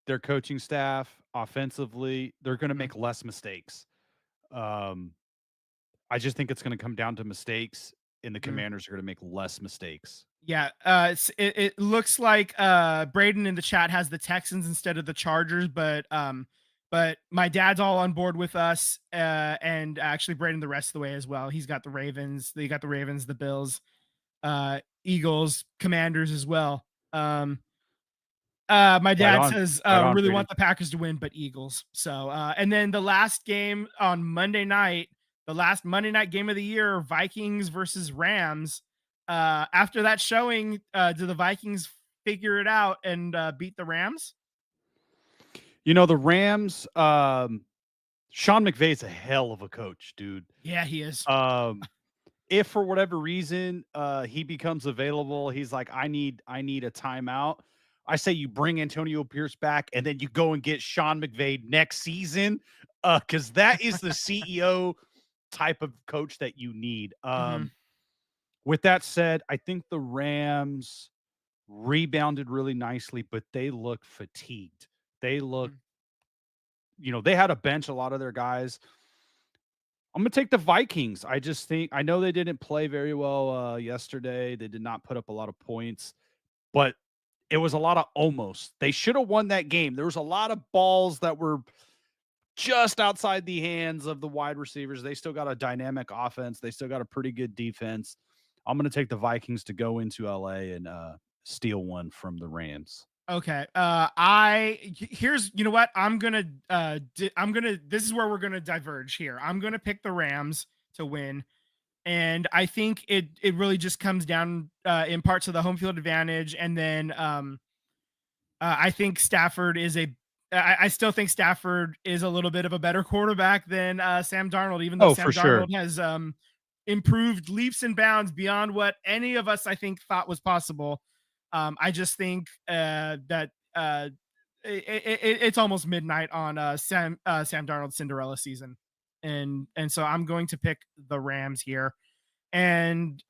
their coaching staff offensively, they're going to make less mistakes. I just think it's going to come down to mistakes, and the Commanders are going to make less mistakes. Yeah, it looks like Braden in the chat has the Texans instead of the Chargers, but my dad's all on board with us, and actually Braden the rest of the way as well. He's got the Ravens. They got the Ravens, the Bills, Eagles, Commanders as well. My dad says really want the Packers to win, but Eagles. So and then the last game on Monday night, the last Monday night game of the year, Vikings versus Rams. After that showing, do the Vikings figure it out and beat the Rams? You know, the Rams, Sean McVay's a hell of a coach, dude. Yeah, he is. If for whatever reason he becomes available, he's like, I need a timeout. I say you bring Antonio Pierce back and then you go and get Sean McVay next season. Because that is the CEO type of coach that you need. With that said, I think the Rams rebounded really nicely, but they look fatigued. They look, Mm. they had to bench a lot of their guys. I'm gonna take the Vikings. I just think I know they didn't play very well yesterday. They did not put up a lot of points, but it was a lot of almost. They should have won that game. There was a lot of balls that were just outside the hands of the wide receivers. They still got a dynamic offense. They still got a pretty good defense. I'm going to take the Vikings to go into LA and steal one from the Rams. Okay. Here's, you know what? This is where we're gonna diverge here. I'm gonna pick the Rams to win. And I think it really just comes down in part to the home field advantage. And then I think I still think Stafford is a little bit of a better quarterback than Sam Darnold, even though Oh, Sam for sure. Darnold has improved leaps and bounds beyond what any of us, I think, thought was possible. I just think that it's almost midnight on Sam Darnold's Cinderella season, and so I'm going to pick the Rams here. And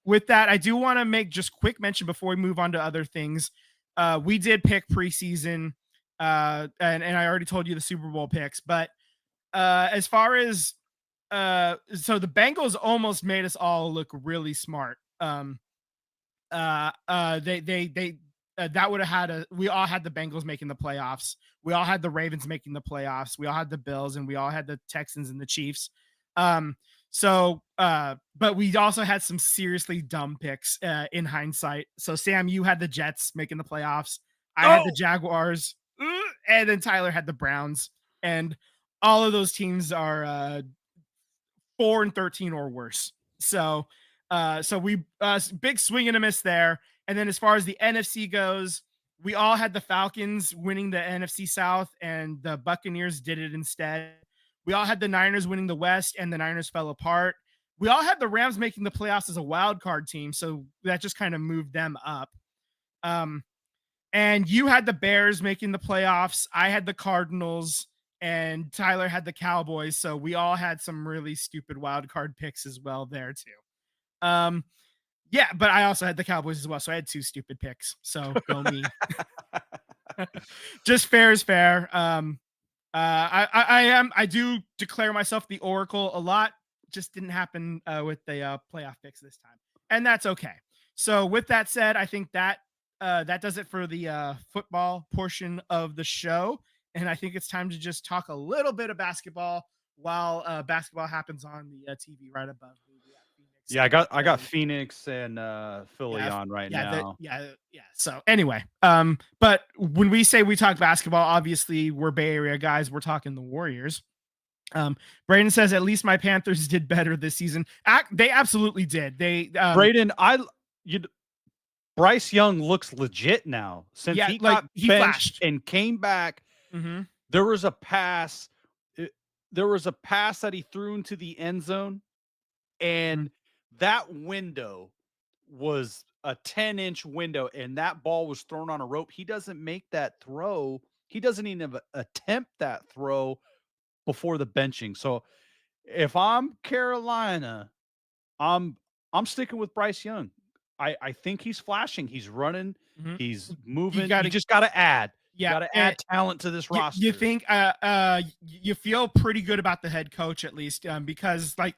with that, I do want to make just quick mention before we move on to other things. We did pick preseason, and I already told you the Super Bowl picks. But as far as so the Bengals almost made us all look really smart. They that would have had we all had the Bengals making the playoffs. We all had the Ravens making the playoffs. We all had the Bills, and we all had the Texans and the Chiefs. But we also had some seriously dumb picks in hindsight. So Sam, you had the Jets making the playoffs. I had the Jaguars, and then Tyler had the Browns. And all of those teams are 4-13 or worse. So we big swing and a miss there. And then as far as the NFC goes, we all had the Falcons winning the NFC South, and the Buccaneers did it instead. We all had the Niners winning the West, and the Niners fell apart. We all had the Rams making the playoffs as a wild card team, so that just kind of moved them up. And you had the Bears making the playoffs. I had the Cardinals, and Tyler had the Cowboys. So we all had some really stupid wild card picks as well there too. Yeah, but I also had the Cowboys as well, so I had 2 stupid picks. So go me. Just fair is fair. I do declare myself the Oracle a lot. Just didn't happen with the playoff picks this time, and that's okay. So with that said, I think that that does it for the football portion of the show, and I think it's time to just talk a little bit of basketball while basketball happens on the TV right above me. Yeah, I got Phoenix and Philly on right now. Yeah. So anyway, but when we say we talk basketball, obviously we're Bay Area guys. We're talking the Warriors. Braden says at least my Panthers did better this season. They absolutely did. Braden, Bryce Young looks legit now since he got he benched flashed and came back. Mm-hmm. There was a pass. There was a pass that he threw into the end zone, and that window was a 10-inch window, and that ball was thrown on a rope. He doesn't make that throw. He doesn't even attempt that throw before the benching. So if I'm Carolina, I'm sticking with Bryce Young. I think he's flashing. He's running. Mm-hmm. He's moving. You just got to add. You got to add talent to this roster. You think you feel pretty good about the head coach at least because like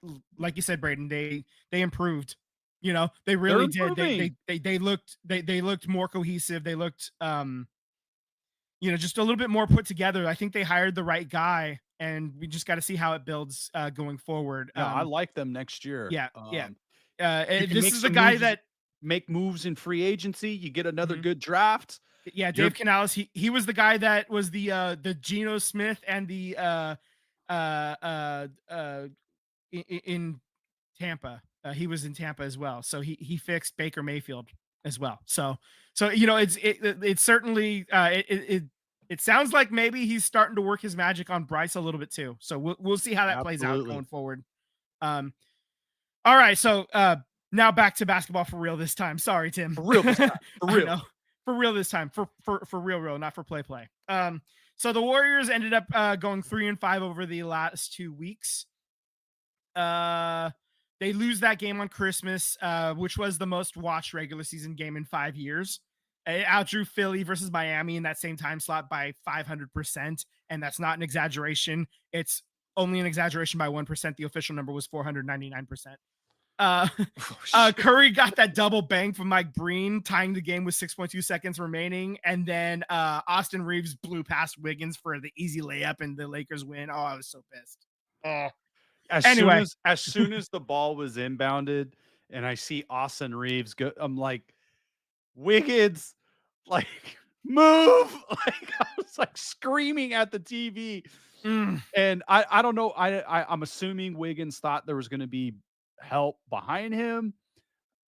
you said, Braden, they improved. You know, they really did. They looked more cohesive. They looked just a little bit more put together. I think they hired the right guy, and we just got to see how it builds going forward. Yeah, I like them next year. Yeah. This is the guy that make moves in free agency. You get another good draft. Yeah, Dave Canales. He was the guy that was the Geno Smith and the in Tampa. He was in Tampa as well. So he fixed Baker Mayfield as well. So it's certainly it sounds like maybe he's starting to work his magic on Bryce a little bit too. So we'll see how that plays out going forward. All right, so now back to basketball for real this time. Sorry, Tim. For real this time. For real. For real this time. For real, not for play. So the Warriors ended up going 3-5 over the last 2 weeks. They They lose that game on Christmas, which was the most watched regular season game in 5 years. It outdrew Philly versus Miami in that same time slot by 500%. And that's not an exaggeration. It's only an exaggeration by 1%. The official number was 499%. Uh, Curry got that double bang from Mike Breen, tying the game with 6.2 seconds remaining. And then Austin Reeves blew past Wiggins for the easy layup and the Lakers win. Oh, I was so pissed. Oh. Anyway. As soon as the ball was inbounded and I see Austin Reeves go, I'm like, Wiggins, like, move. Like, I was like screaming at the TV. And I don't know. I'm assuming Wiggins thought there was going to be help behind him.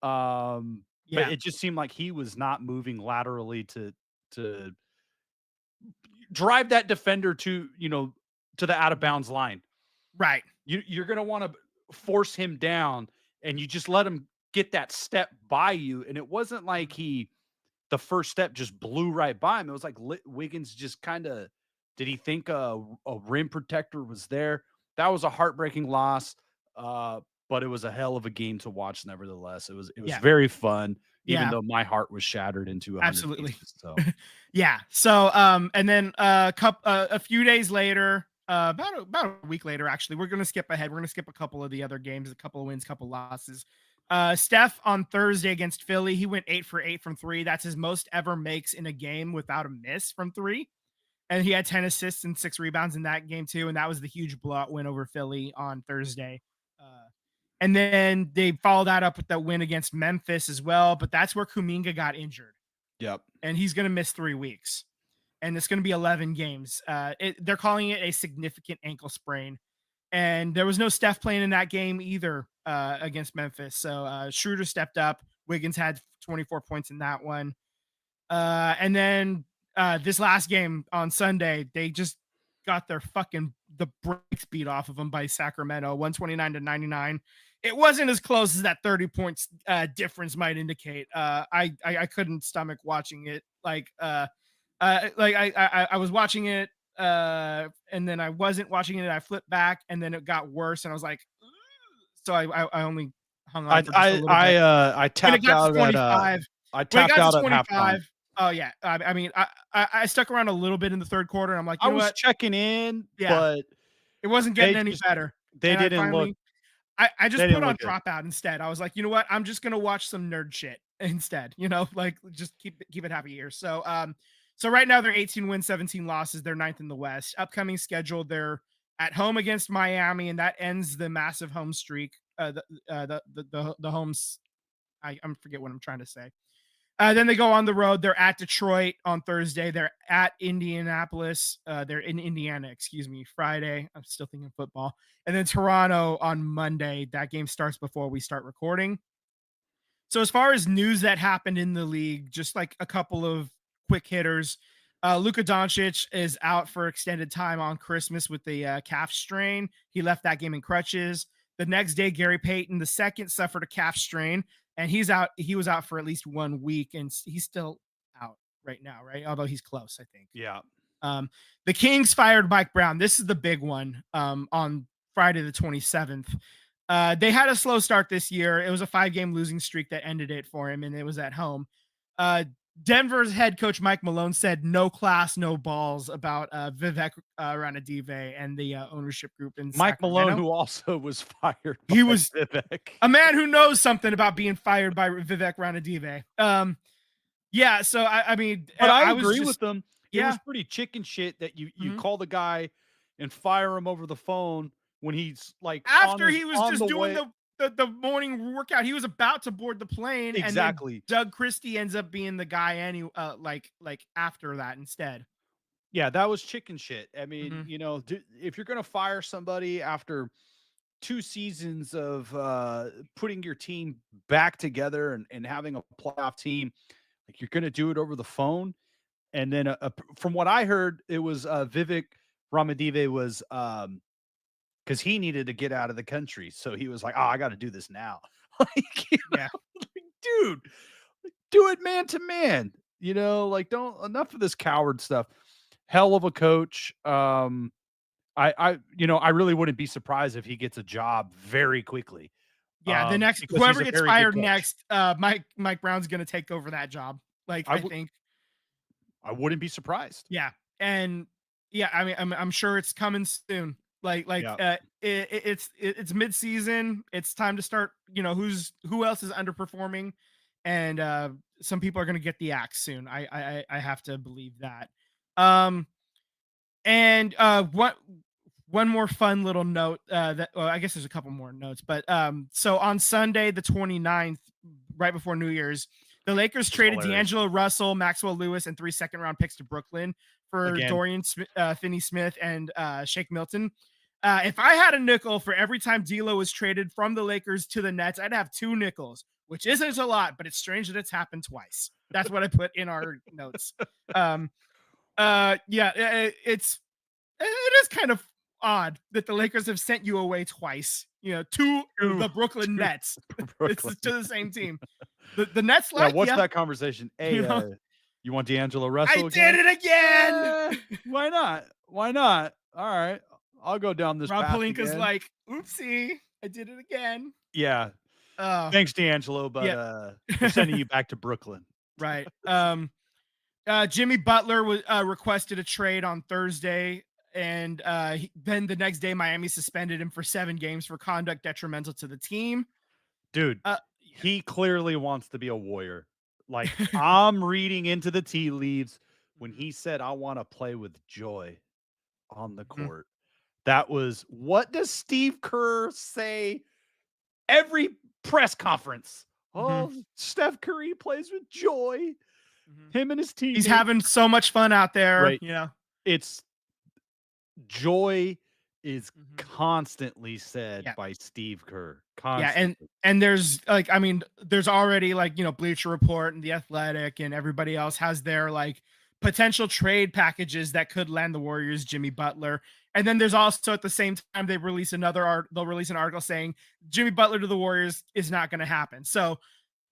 But it just seemed like he was not moving laterally to drive that defender to, to the out of bounds line. Right. You're going to want to force him down, and you just let him get that step by you. And it wasn't like the first step just blew right by him. It was like Wiggins just kind of, did he think a rim protector was there? That was a heartbreaking loss. But it was a hell of a game to watch. Nevertheless, it was very fun, even though my heart was shattered into 100 absolutely pieces, so. Yeah. So and then a few days later, about a week later, actually, we're gonna skip ahead. We're gonna skip a couple of the other games, a couple of wins, couple losses. Steph on Thursday against Philly, he went 8 for 8 from 3. That's his most ever makes in a game without a miss from 3. And he had 10 assists and 6 rebounds in that game too. And that was the huge blowout win over Philly on Thursday. And then they followed that up with that win against Memphis as well. But that's where Kuminga got injured. Yep. And he's going to miss 3 weeks. And it's going to be 11 games. They're calling it a significant ankle sprain. And there was no Steph playing in that game either against Memphis. So Schroeder stepped up. Wiggins had 24 points in that one. And then this last game on Sunday, they just got the brakes beat off of them by Sacramento, 129-99. It wasn't as close as that 30 points difference might indicate. I couldn't stomach watching it. I was watching it and then I wasn't watching it. I flipped back and then it got worse and I was like, ugh. So I only hung on for just a little bit. I tapped out at I tapped out at halftime. Oh yeah. I mean, I stuck around a little bit in the third quarter. And I'm like, I was checking in, but it wasn't getting any better. They didn't look. I just put on Dropout instead. I was like, you know what? I'm just gonna watch some nerd shit instead. Just keep it happy here. So so right now they're 18 wins, 17 losses. They're 9th in the West. Upcoming schedule, they're at home against Miami, and that ends the massive home streak. The homes. I forget what I'm trying to say. Then they go on the road. They're at Detroit on Thursday. They're at Indianapolis. They're in Indiana, Friday. I'm still thinking football. And then Toronto on Monday. That game starts before we start recording. So as far as news that happened in the league, just like a couple of quick hitters. Luka Doncic is out for extended time on Christmas with the calf strain. He left that game in crutches. The next day, Gary Payton II suffered a calf strain. And he's out. He was out for at least 1 week, and he's still out right now, right? Although he's close, I think. Yeah. The Kings fired Mike Brown. This is the big one. On Friday the 27th, they had a slow start this year. It was a 5-game losing streak that ended it for him, and it was at home. Denver's head coach Mike Malone said no class, no balls about Vivek Ranadive and the ownership group in Mike Sacramento. Malone, who also was fired. He was Vivek, a man who knows something about being fired by Vivek Ranadive. Yeah. So I mean, but I agree with them. Yeah. It was pretty chicken shit that you call the guy and fire him over the phone when he's like after he was just doing the morning workout. He was about to board the plane. Exactly. And then Doug Christie ends up being the guy like after that instead. Yeah, that was chicken shit. I mean, if you're going to fire somebody after 2 seasons of putting your team back together and having a playoff team, like you're going to do it over the phone. And then from what I heard, it was Vivek Ramadive was because he needed to get out of the country. So he was like, oh, I got to do this now. Dude, do it man to man. Enough of this coward stuff. Hell of a coach. I really wouldn't be surprised if he gets a job very quickly. Yeah, the next because he's whoever a gets very good fired coach. next, Mike Brown's gonna take over that job. Like, I think. I wouldn't be surprised. Yeah, and yeah, I mean, I'm sure it's coming soon. Yeah. It's mid season. It's time to start. Who else is underperforming, and some people are gonna get the axe soon. I have to believe that. Um, and what one more fun little note that well, I guess there's a couple more notes, but so on Sunday the 29th, right before New Year's, the Lakers It's traded hilarious. D'Angelo Russell, Maxwell Lewis, and 3 second-round picks to Brooklyn for Again, Finney-Smith and Shake Milton. If I had a nickel for every time D'Lo was traded from the Lakers to the Nets, I'd have 2 nickels, which isn't a lot, but it's strange that it's happened twice. That's what I put in our notes. Um, yeah, it is kind of odd that the Lakers have sent you away twice, to to the Brooklyn to Nets. It's Brooklyn. to the same team. The Nets Yeah, like what's you. that conversation? Hey, You know, you want D'Angelo I Russell did again? it again. Why not? Why not? All right, I'll go down this Rob path Pelinka's again. like, oopsie, I did it again. Yeah, Oh, thanks, D'Angelo, but yeah. we're sending you back to Brooklyn. Right. Jimmy Butler was requested a trade on Thursday, and then the next day, Miami suspended him for 7 games for conduct detrimental to the team. Dude, Uh, he clearly wants to be a Warrior. Like, I'm reading into the tea leaves when he said, I want to play with joy on the Mhm, court. That was what does Steve Kerr say every press conference? mhm, Oh, Steph Curry plays with joy. mhm. Him and his He's teammates. having so much fun out there. Right. It's joy is Mhm. constantly said Yeah. by Steve Kerr. Yeah, Constantly. and there's there's already Bleacher Report and The Athletic and everybody else has their potential trade packages that could land the Warriors Jimmy Butler. And then there's also at the same time they'll release an article saying Jimmy Butler to the Warriors is not going to happen. So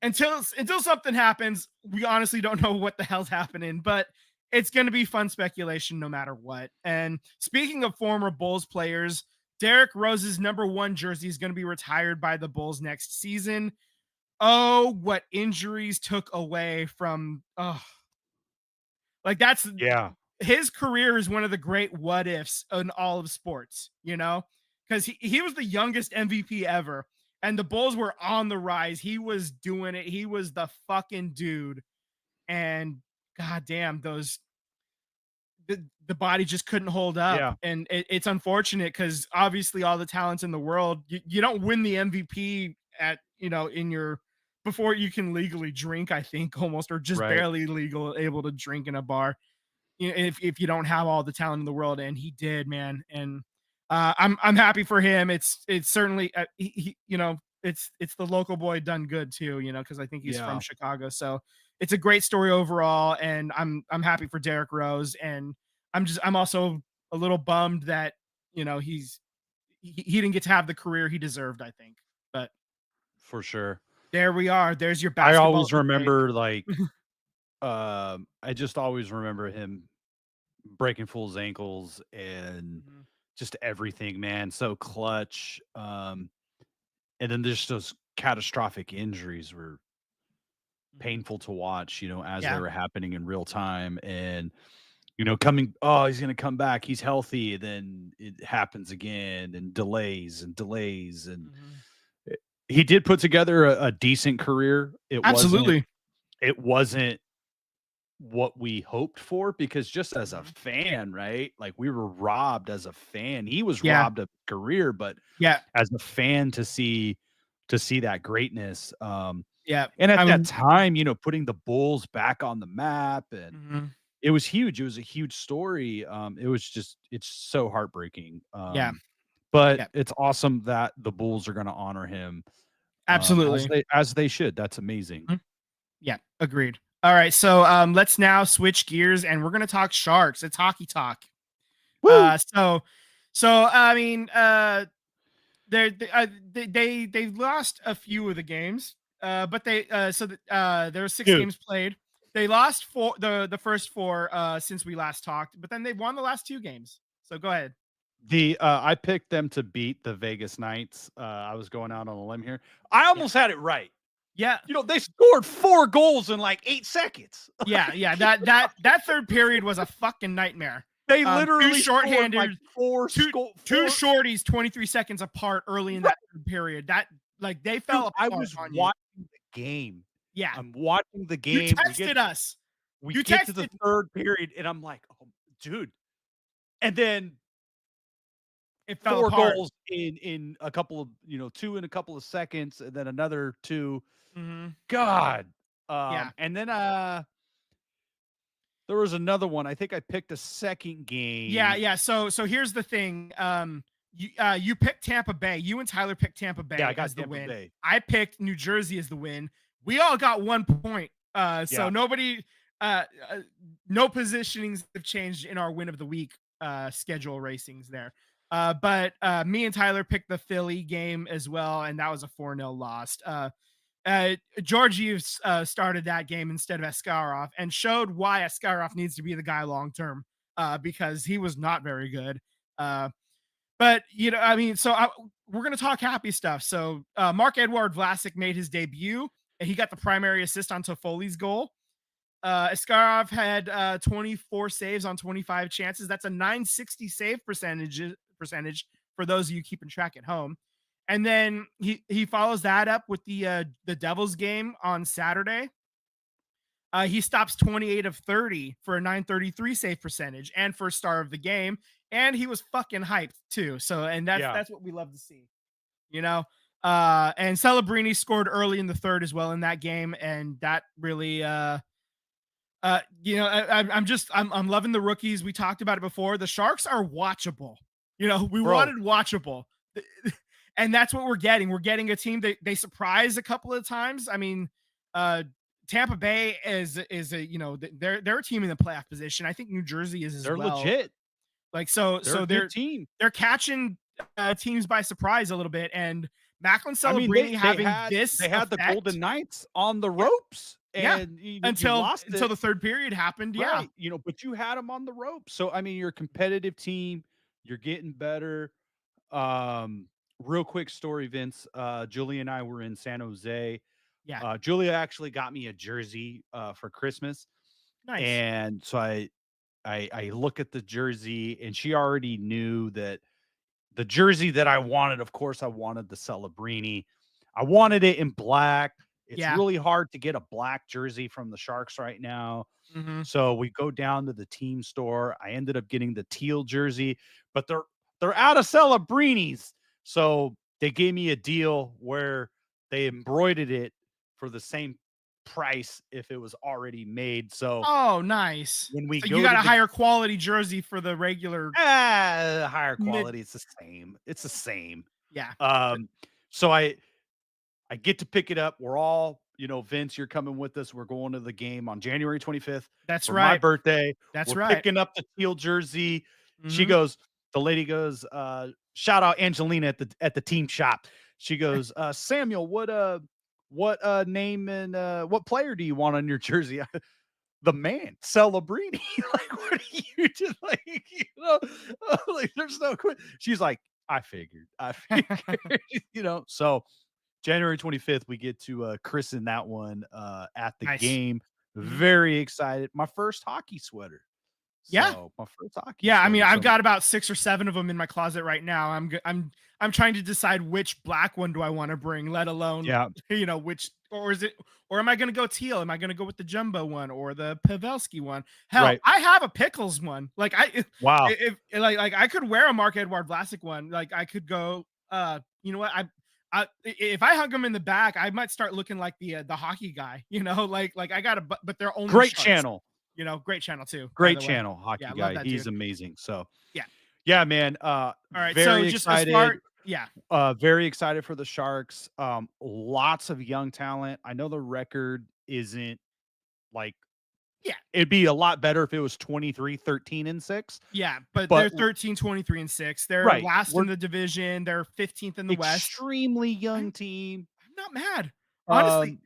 until something happens, we honestly don't know what the hell's happening, but it's going to be fun speculation no matter what. And speaking of former Bulls players, Derrick Rose's number 1 jersey is going to be retired by the Bulls next season. Oh, what injuries took away from that's Yeah. his career is one of the great what ifs in all of sports, because he was the youngest MVP ever, and the Bulls were on the rise. He was doing it. He was the fucking dude. And goddamn, the body just couldn't hold up. Yeah. And it's unfortunate because obviously all the talents in the world, you don't win the MVP at, in your before you can legally drink, I think almost, or just Right. barely able to drink in a bar, if you don't have all the talent in the world, and he did, man. And I'm happy for him. It's certainly it's the local boy done good too, because I think he's from Yeah. Chicago. So it's a great story overall, and I'm happy for Derrick Rose, and I'm also a little bummed that he didn't get to have the career he deserved, I think. But For sure. there we are. There's your I basketball always update. remember I just always remember him breaking fool's ankles and Mhm, just everything, man. So clutch. And then there's those catastrophic injuries were mhm. painful to watch, as they Yeah. were happening in real time. And, coming, oh, he's going to come back. He's healthy. Then it happens again and delays and delays. And Mhm. it- he did put together a decent career. Absolutely. It wasn't what we hoped for because just as a Mhm. fan, right? Like we were robbed as a fan. He was Yeah. robbed of career, but Yeah. as a fan to see that greatness, Yeah. and at I that mean, time, putting the Bulls back on the map, and mhm. it was huge. It was a huge story. It was just it's so heartbreaking. Yeah. But Yeah. it's awesome that the Bulls are going to honor him, Absolutely. as they should. That's amazing. Mhm. Yeah. Agreed. All right. So let's now switch gears and we're gonna talk Sharks. It's hockey talk. Woo! So I mean, they lost a few of the games, but there were 6 Dude, games played. They lost the first 4 since we last talked, but then they won the last 2 games. So go ahead. I picked them to beat the Vegas Knights. I was going out on a limb here. I Yeah. almost had it right. Yeah. They scored 4 goals in like 8 seconds. Yeah. That third period was a fucking nightmare. They Two literally scored shorthanded, like two shorties 23 seconds apart early in that third period. That like they fell Dude, I apart was on you. watching the game. Yeah. I'm watching the You game. texted us. We You get to the texted. third period, and I'm like, oh, dude. And then It fell 4 apart. goals in a couple of 2 in a couple of seconds, and then another 2. Mm-hmm. God. Yeah. And then there was another one. I think I picked a second game. Yeah. So here's the thing. You picked Tampa Bay. You and Tyler picked Tampa Bay as the Tampa win. Bay. I picked New Jersey as the win. We all got 1 point. So nobody, no positionings have changed in our win of the week schedule racings there. But me and Tyler picked the Philly game as well, and that was a 4-0 loss. Georgiev started that game instead of Askarov and showed why Askarov needs to be the guy long term because he was not very good. But I mean, so we're gonna talk happy stuff. So Marc-Edouard Vlasic made his debut, and he got the primary assist on Toffoli's goal. Askarov had 24 saves on 25 chances. That's a 960 save percentage for those of you keeping track at home. And then he follows that up with the Devils game on Saturday. He stops 28 of 30 for a 933 save percentage and for star of the game. And he was fucking hyped too. So, and that's what we love to see, And Celebrini scored early in the third as well in that game. And that really, I'm loving the rookies. We talked about it before. The Sharks are watchable. We wanted watchable. And that's what we're getting. We're getting a team that they surprise a couple of times. I mean, Tampa Bay is they're a team in the playoff position. I think New Jersey is as well. They're legit. Like so they're team. They're catching teams by surprise a little bit. And Macklin Celebrini they had the Golden Knights on the ropes. And until the third period happened. Right. But you had them on the ropes. So I mean, you're a competitive team. You're getting better. Real quick story, Vince. Julia and I were in San Jose. Yeah. Julia actually got me a jersey for Christmas. Nice. And so I look at the jersey, and she already knew that the jersey that I wanted, of course, I wanted the Celebrini. I wanted it in black. It's really hard to get a black jersey from the Sharks right now. Mm-hmm. So we go down to the team store. I ended up getting the teal jersey, but they're out of Celebrinis. So they gave me a deal where they embroidered it for the same price if it was already made. So nice. When we you got a higher quality jersey for the regular higher quality. It's the same. It's the same. Yeah. So I get to pick it up. We're all, Vince, you're coming with us. We're going to the game on January 25th. That's for right. my birthday. That's We're right. Picking up the teal jersey. Mm-hmm. The lady goes, shout out Angelina at the team shop. She goes, Samuel, what name and what player do you want on your jersey? The man, Celebrini. Like, what are you just like, like, there's no quit. She's like, I figured, so January 25th, we get to christen that one at the game. Very excited. My first hockey sweater. So my first hockey. Yeah, I mean, I've got about 6 or 7 of them in my closet right now. I'm trying to decide which black one do I want to bring, let alone which, or am I going to go teal? Am I going to go with the jumbo one or the Pavelski one? Hell, I have a Pickles one. Like if I could wear a Marc-Edouard Vlasic one. Like I could go. You know what? If I hung them in the back, I might start looking like the hockey guy. Like I got but they're only great Sharks. Channel. Great channel too. Great channel, hockey guy. He's dude. Amazing. So yeah, man. All right. Very so just excited. Very excited for the Sharks. Lots of young talent. I know the record isn't like. Yeah, it'd be a lot better if it was 23-13-6. Yeah, but they're 13-23-6. They're last in the division. They're 15th in the West. Extremely young team. I'm not mad. Honestly,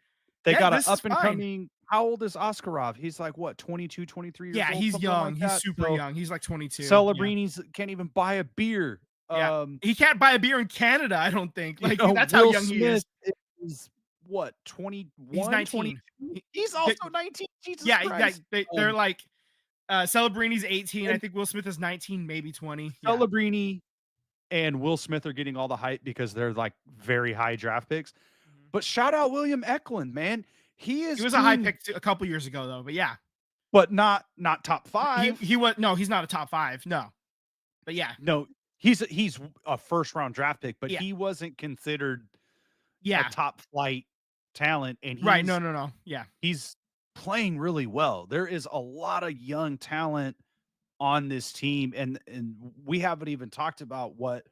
they got an up and coming how old is Askarov? He's like what, 22, 23 years Yeah, old, he's something young. like He's that. super So young. He's like 22. Yeah. Celebrini's can't even buy a beer. Yeah. He can't buy a beer in Canada, I don't think. Like, that's how Will young he Smith is. is what, He's 21, 19. 22? He He's the also 19. Jesus Yeah, Christ. they're like, Celebrini's 18. I And think Will Smith is 19, maybe 20. Yeah. Celebrini and Will Smith are getting all the hype because they're like very high draft picks. Mhm. But shout out William Eklund, man. He He is was a high doing, pick a couple years ago, though, but yeah. but not top He 5. he was no, he's not a top 5. No. But yeah. No, he's a first round draft pick, but Yeah. he wasn't considered a Yeah. top flight talent, and Right. No, no, no. Yeah. he's playing really well. There is a lot of young talent on this team, and we haven't even talked about what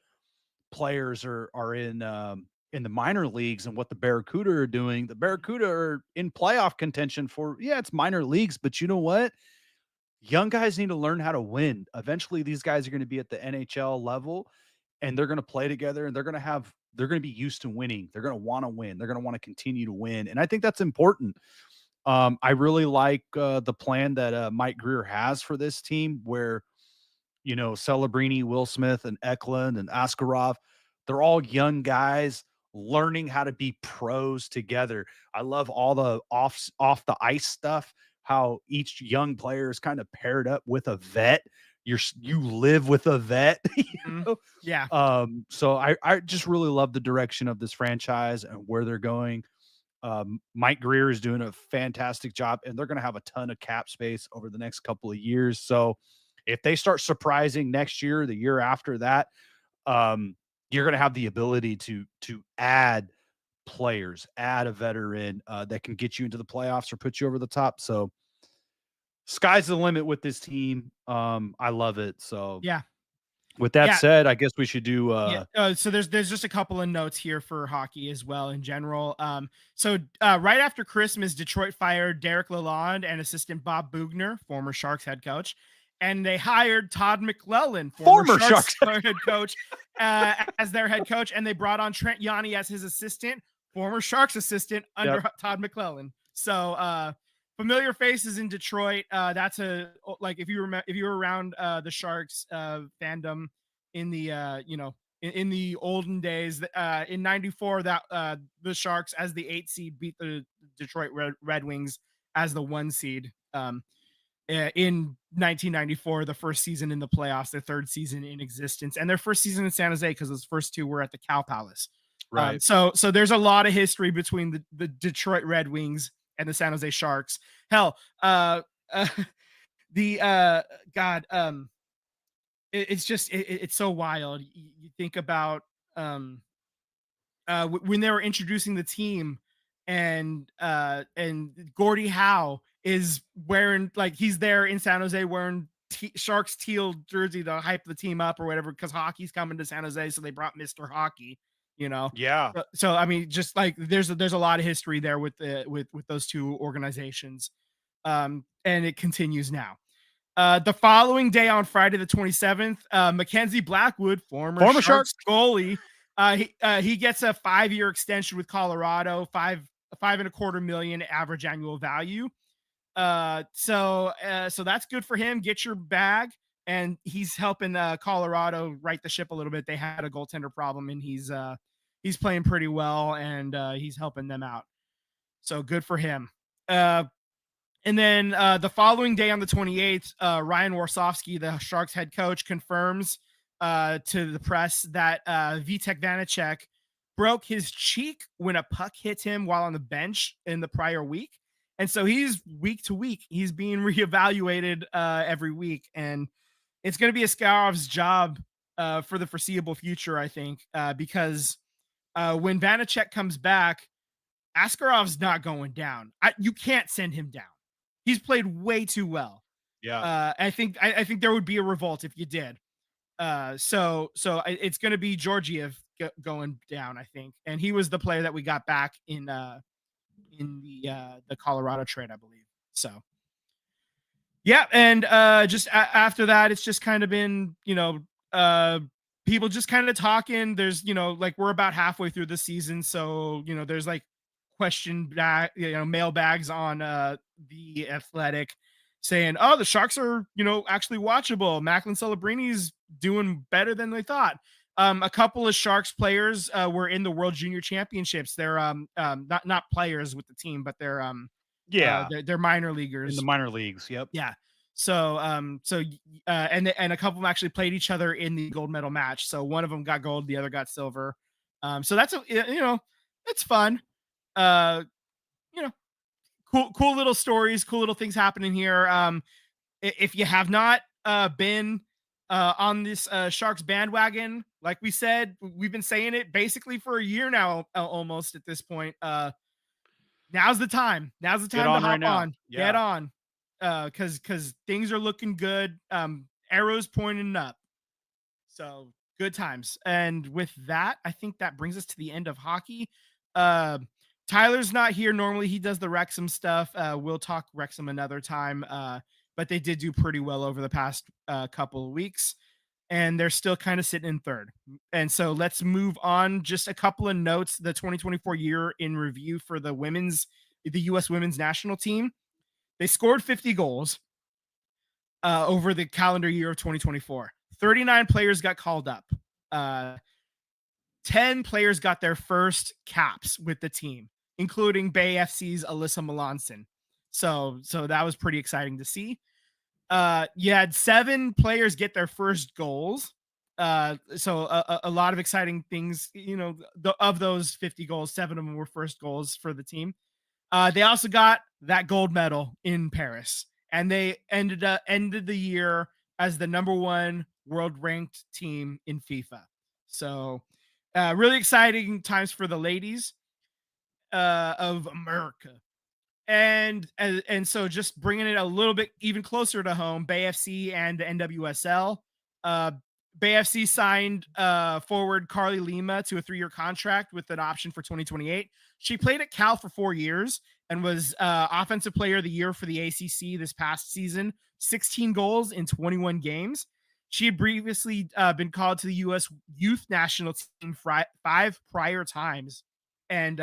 players are in the minor leagues and what the Barracuda are doing. The Barracuda are in playoff contention for, yeah, it's minor leagues, but you know what? Young guys need to learn how to win. Eventually, these guys are going to be at the NHL level, and they're going to play together, and they're going to be used to winning. They're going to want to win. They're going to want to continue to win, and I think that's important. I really like the plan that Mike Greer has for this team, where Celebrini, Will Smith, and Eklund and Askarov, they're all young guys learning how to be pros together. I love all the off the ice stuff, how each young player is kind of paired up with a vet. You live with a vet. Mhm. Yeah. So I just really love the direction of this franchise and where they're going. Mike Greer is doing a fantastic job, and they're going to have a ton of cap space over the next couple of years. So if they start surprising next year, the year after that, you're going to have the ability to add players, add a veteran that can get you into the playoffs or put you over the top. So sky's the limit with this team. I love it. So Yeah. with that Yeah. said, I guess we should do Yeah. So there's just a couple of notes here for hockey as well in general. Right after Christmas, Detroit fired Derek Lalonde and assistant Bob Bugner, former Sharks head coach, and they hired Todd McClellan, former Sharks Sharks. head coach, as their head coach, and they brought on Trent Yanni as his assistant, former Sharks assistant under Yep. Todd McClellan. So familiar faces in Detroit. That's like if you were around the Sharks fandom in the in the olden days, in 94, that the Sharks as the 8 seed beat the Detroit Red Wings as the 1 seed in 1994, the first season in the playoffs, their third season in existence, and their first season in San Jose, because those first 2 were at the Cow Palace. Right. So there's a lot of history between the Detroit Red Wings and the San Jose Sharks. Hell, the God, it's just it's so wild. You think about when they were introducing the team, and Gordie Howe is wearing, like, he's there in San Jose wearing Sharks teal jersey to hype the team up or whatever, because hockey's coming to San Jose, so they brought Mr. Hockey. Yeah. So I mean, just like there's a lot of history there with those 2 organizations, and it continues now. The following day, on Friday the 27th, Mackenzie Blackwood, former Shark Sharks goalie, he gets a 5-year extension with Colorado, $5.25 million average annual value. So that's good for him. Get your bag, and he's helping Colorado right the ship a little bit. They had a goaltender problem, and he's playing pretty well, and he's helping them out. So good for him. And then the following day, on the 28th, Ryan Warsofsky, the Sharks head coach, confirms to the press that Vitek Vanacek broke his cheek when a puck hit him while on the bench in the prior week. And so he's week to week, he's being reevaluated every week. And it's going to be Askarov's job for the foreseeable future, I think, because when Vanacek comes back, Askarov's not going down. You can't send him down. He's played way too well. Yeah. I think there would be a revolt if you did. So it's going to be Georgiev going down, I think, and he was the player that we got back in the Colorado trade, I believe. So yeah, and just after that, it's just kind of been people just kind of talking. There's like we're about halfway through the season, so there's like question back, mailbags on the Athletic, saying, "Oh, the Sharks are actually watchable. Macklin Celebrini's doing better than they thought." A couple of Sharks players were in the World Junior Championships. They're not players with the team, but Yeah, they're minor in the leaguers. minor leagues. Yep. Yeah. And a couple of them actually played each other in the gold medal match. So one of them got gold, the other got silver. So that's it's fun. Uh, you know, cool little stories, cool little things happening here. If you have not been on this Sharks bandwagon, like we said, we've been saying it basically for a year now, almost at this point. Now's the time. Now's the Get time to on right hop now. on. Get Yeah. on. Cause things are looking good. Arrows pointing up. So good times. And with that, I think that brings us to the end of hockey. Uh, Tyler's not here. Normally he does the Wrexham stuff. We'll talk Wrexham another time. But they did do pretty well over the past couple of weeks, and they're still kind of sitting in third. And so let's move on. Just a couple of notes. The 2024 year in review for the U.S. women's national team. They scored 50 goals over the calendar year of 2024. 39 players got called up. Uh, 10 players got their first caps with the team, including Bay FC's Alyssa Melanson. So that was pretty exciting to see. You had 7 players get their first goals. So a lot of exciting things, of those 50 goals, 7 of them were first goals for the team. They also got that gold medal in Paris, and they ended the year as the number 1 world ranked team in FIFA. So really exciting times for the ladies of America. And so just bringing it a little bit even closer to home, Bay FC and the NWSL. Uh, Bay FC signed forward Carly Lima to a 3-year contract with an option for 2028. She played at Cal for 4 years and was Offensive Player of the Year for the ACC this past season, 16 goals in 21 games. She had previously been called to the U.S. Youth National Team 5 prior times. And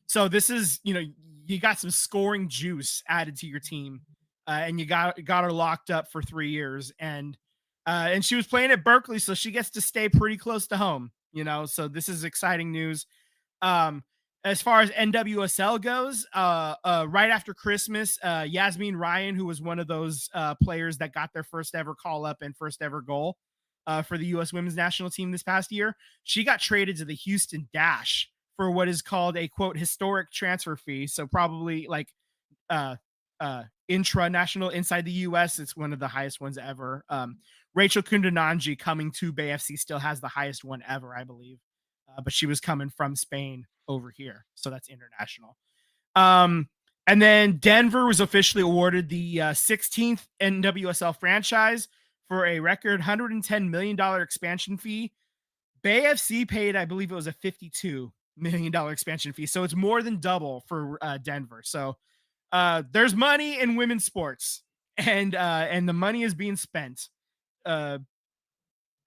so this is, you got some scoring juice added to your team, and you got her locked up for 3 years, and she was playing at Berkeley, so she gets to stay pretty close to home. So this is exciting news. As far as NWSL goes, right after Christmas, Yasmin Ryan, who was one of those players that got their first ever call up and first ever goal for the U.S. Women's National Team this past year, she got traded to the Houston Dash for what is called a quote historic transfer fee. So probably like intra-national inside the US, it's one of the highest ones ever. Rachel Kundananji coming to Bay FC still has the highest one ever, I believe. But she was coming from Spain over here. So that's international. And then Denver was officially awarded the 16th NWSL franchise for a record $110 million expansion fee. Bay FC paid, I believe it was a $52 million expansion fee. So it's more than double for Denver. So there's money in women's sports, and the money is being spent.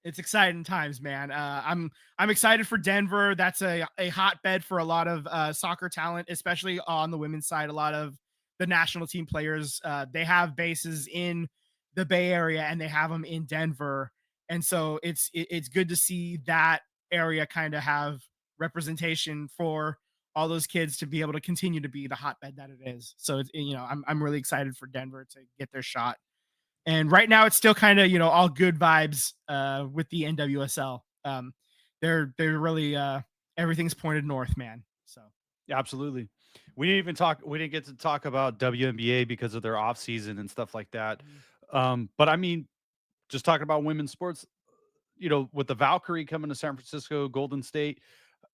It's exciting times, man. I'm excited for Denver. That's a hotbed for a lot of soccer talent, especially on the women's side. A lot of the national team players, they have bases in the Bay Area and they have them in Denver. And so it's good to see that area kind of have representation for all those kids to be able to continue to be the hotbed that it is. So it's, I'm really excited for Denver to get their shot. And right now it's still kind of, all good vibes with the NWSL. They're really everything's pointed north, man. So Absolutely. We didn't get to talk about WNBA because of their off season and stuff like that. But I mean, just talking about women's sports, with the Valkyrie coming to San Francisco, Golden State,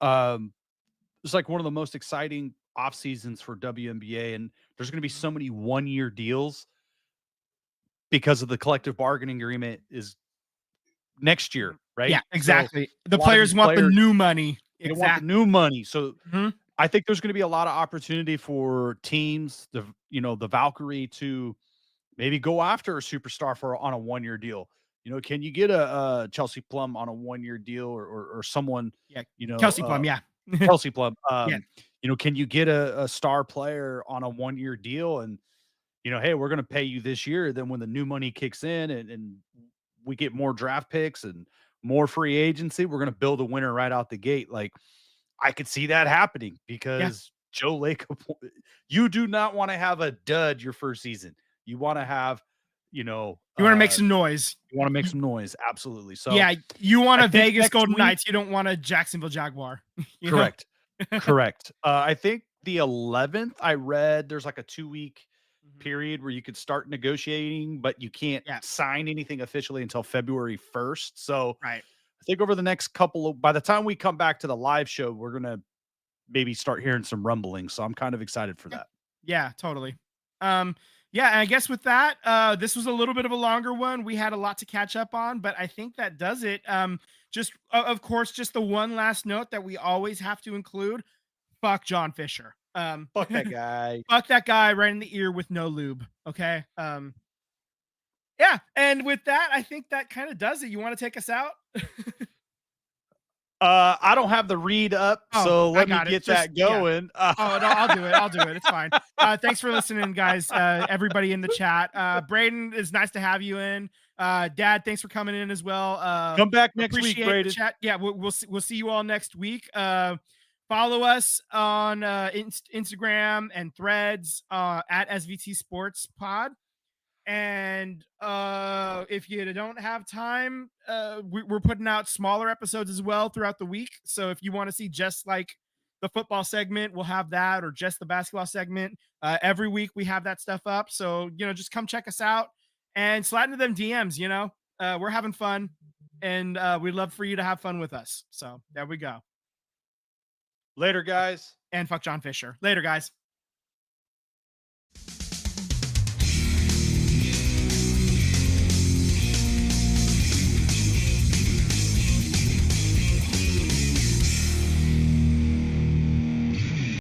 it's like one of the most exciting off seasons for WNBA. And there's going to be so many 1-year deals because of the collective bargaining agreement is next year, right? Yeah, exactly. So the players want the new money. They want the new money. So Mhm. I think there's going to be a lot of opportunity for teams, the Valkyrie to maybe go after a superstar on a 1-year deal. Can you get a Chelsea Plum on a 1-year deal or someone, Yeah, Kelsey Plum, yeah. Chelsea Plum, Yeah. can you get a star player on a 1-year deal and, hey, we're going to pay you this year. Then when the new money kicks in and we get more draft picks and more free agency, we're going to build a winner right out the gate. Like, I could see that happening Yeah. because Joe Lake, you do not want to have a dud your first season. You want to have, You want to make some noise. you want to make some noise. Absolutely. So Yeah, you want I a think Vegas next Golden week- Knights. You don't want a Jacksonville Jaguar. you know? Correct. Correct. I think the 11th, I read there's like a 2-week period where you could start negotiating, but you can't Yeah. sign anything officially until February 1st. So Right. I think over the next by the time we come back to the live show, we're going to maybe start hearing some rumblings. So I'm kind of excited for that. Yeah, totally. Yeah, and I guess with that, this was a little bit of a longer one. We had a lot to catch up on, but I think that does it. Just of course, just the one last note that we always have to include: fuck John Fisher. Fuck that guy. Fuck that guy right in the ear with no lube. Okay. Yeah, and with that, I think that kind of does it. You want to take us out? I don't have the read up, so let me get that going. Yeah. Oh, no, I'll do it. I'll do it. It's fine. Thanks for listening, guys. Everybody in the chat. Braden, it's nice to have you in. Dad, thanks for coming in as well. Come back next week, Braden. Chat. Yeah, we'll see you all next week. Follow us on Instagram and Threads at SVT Sports Pod. And if you don't have time, we're putting out smaller episodes as well throughout the week. So if you want to see just like the football segment, we'll have that, or just the basketball segment. Every week we have that stuff up. So, just come check us out and slide into them DMs. We're having fun, and we'd love for you to have fun with us. So there we go. Later, guys. And fuck John Fisher. Later, guys.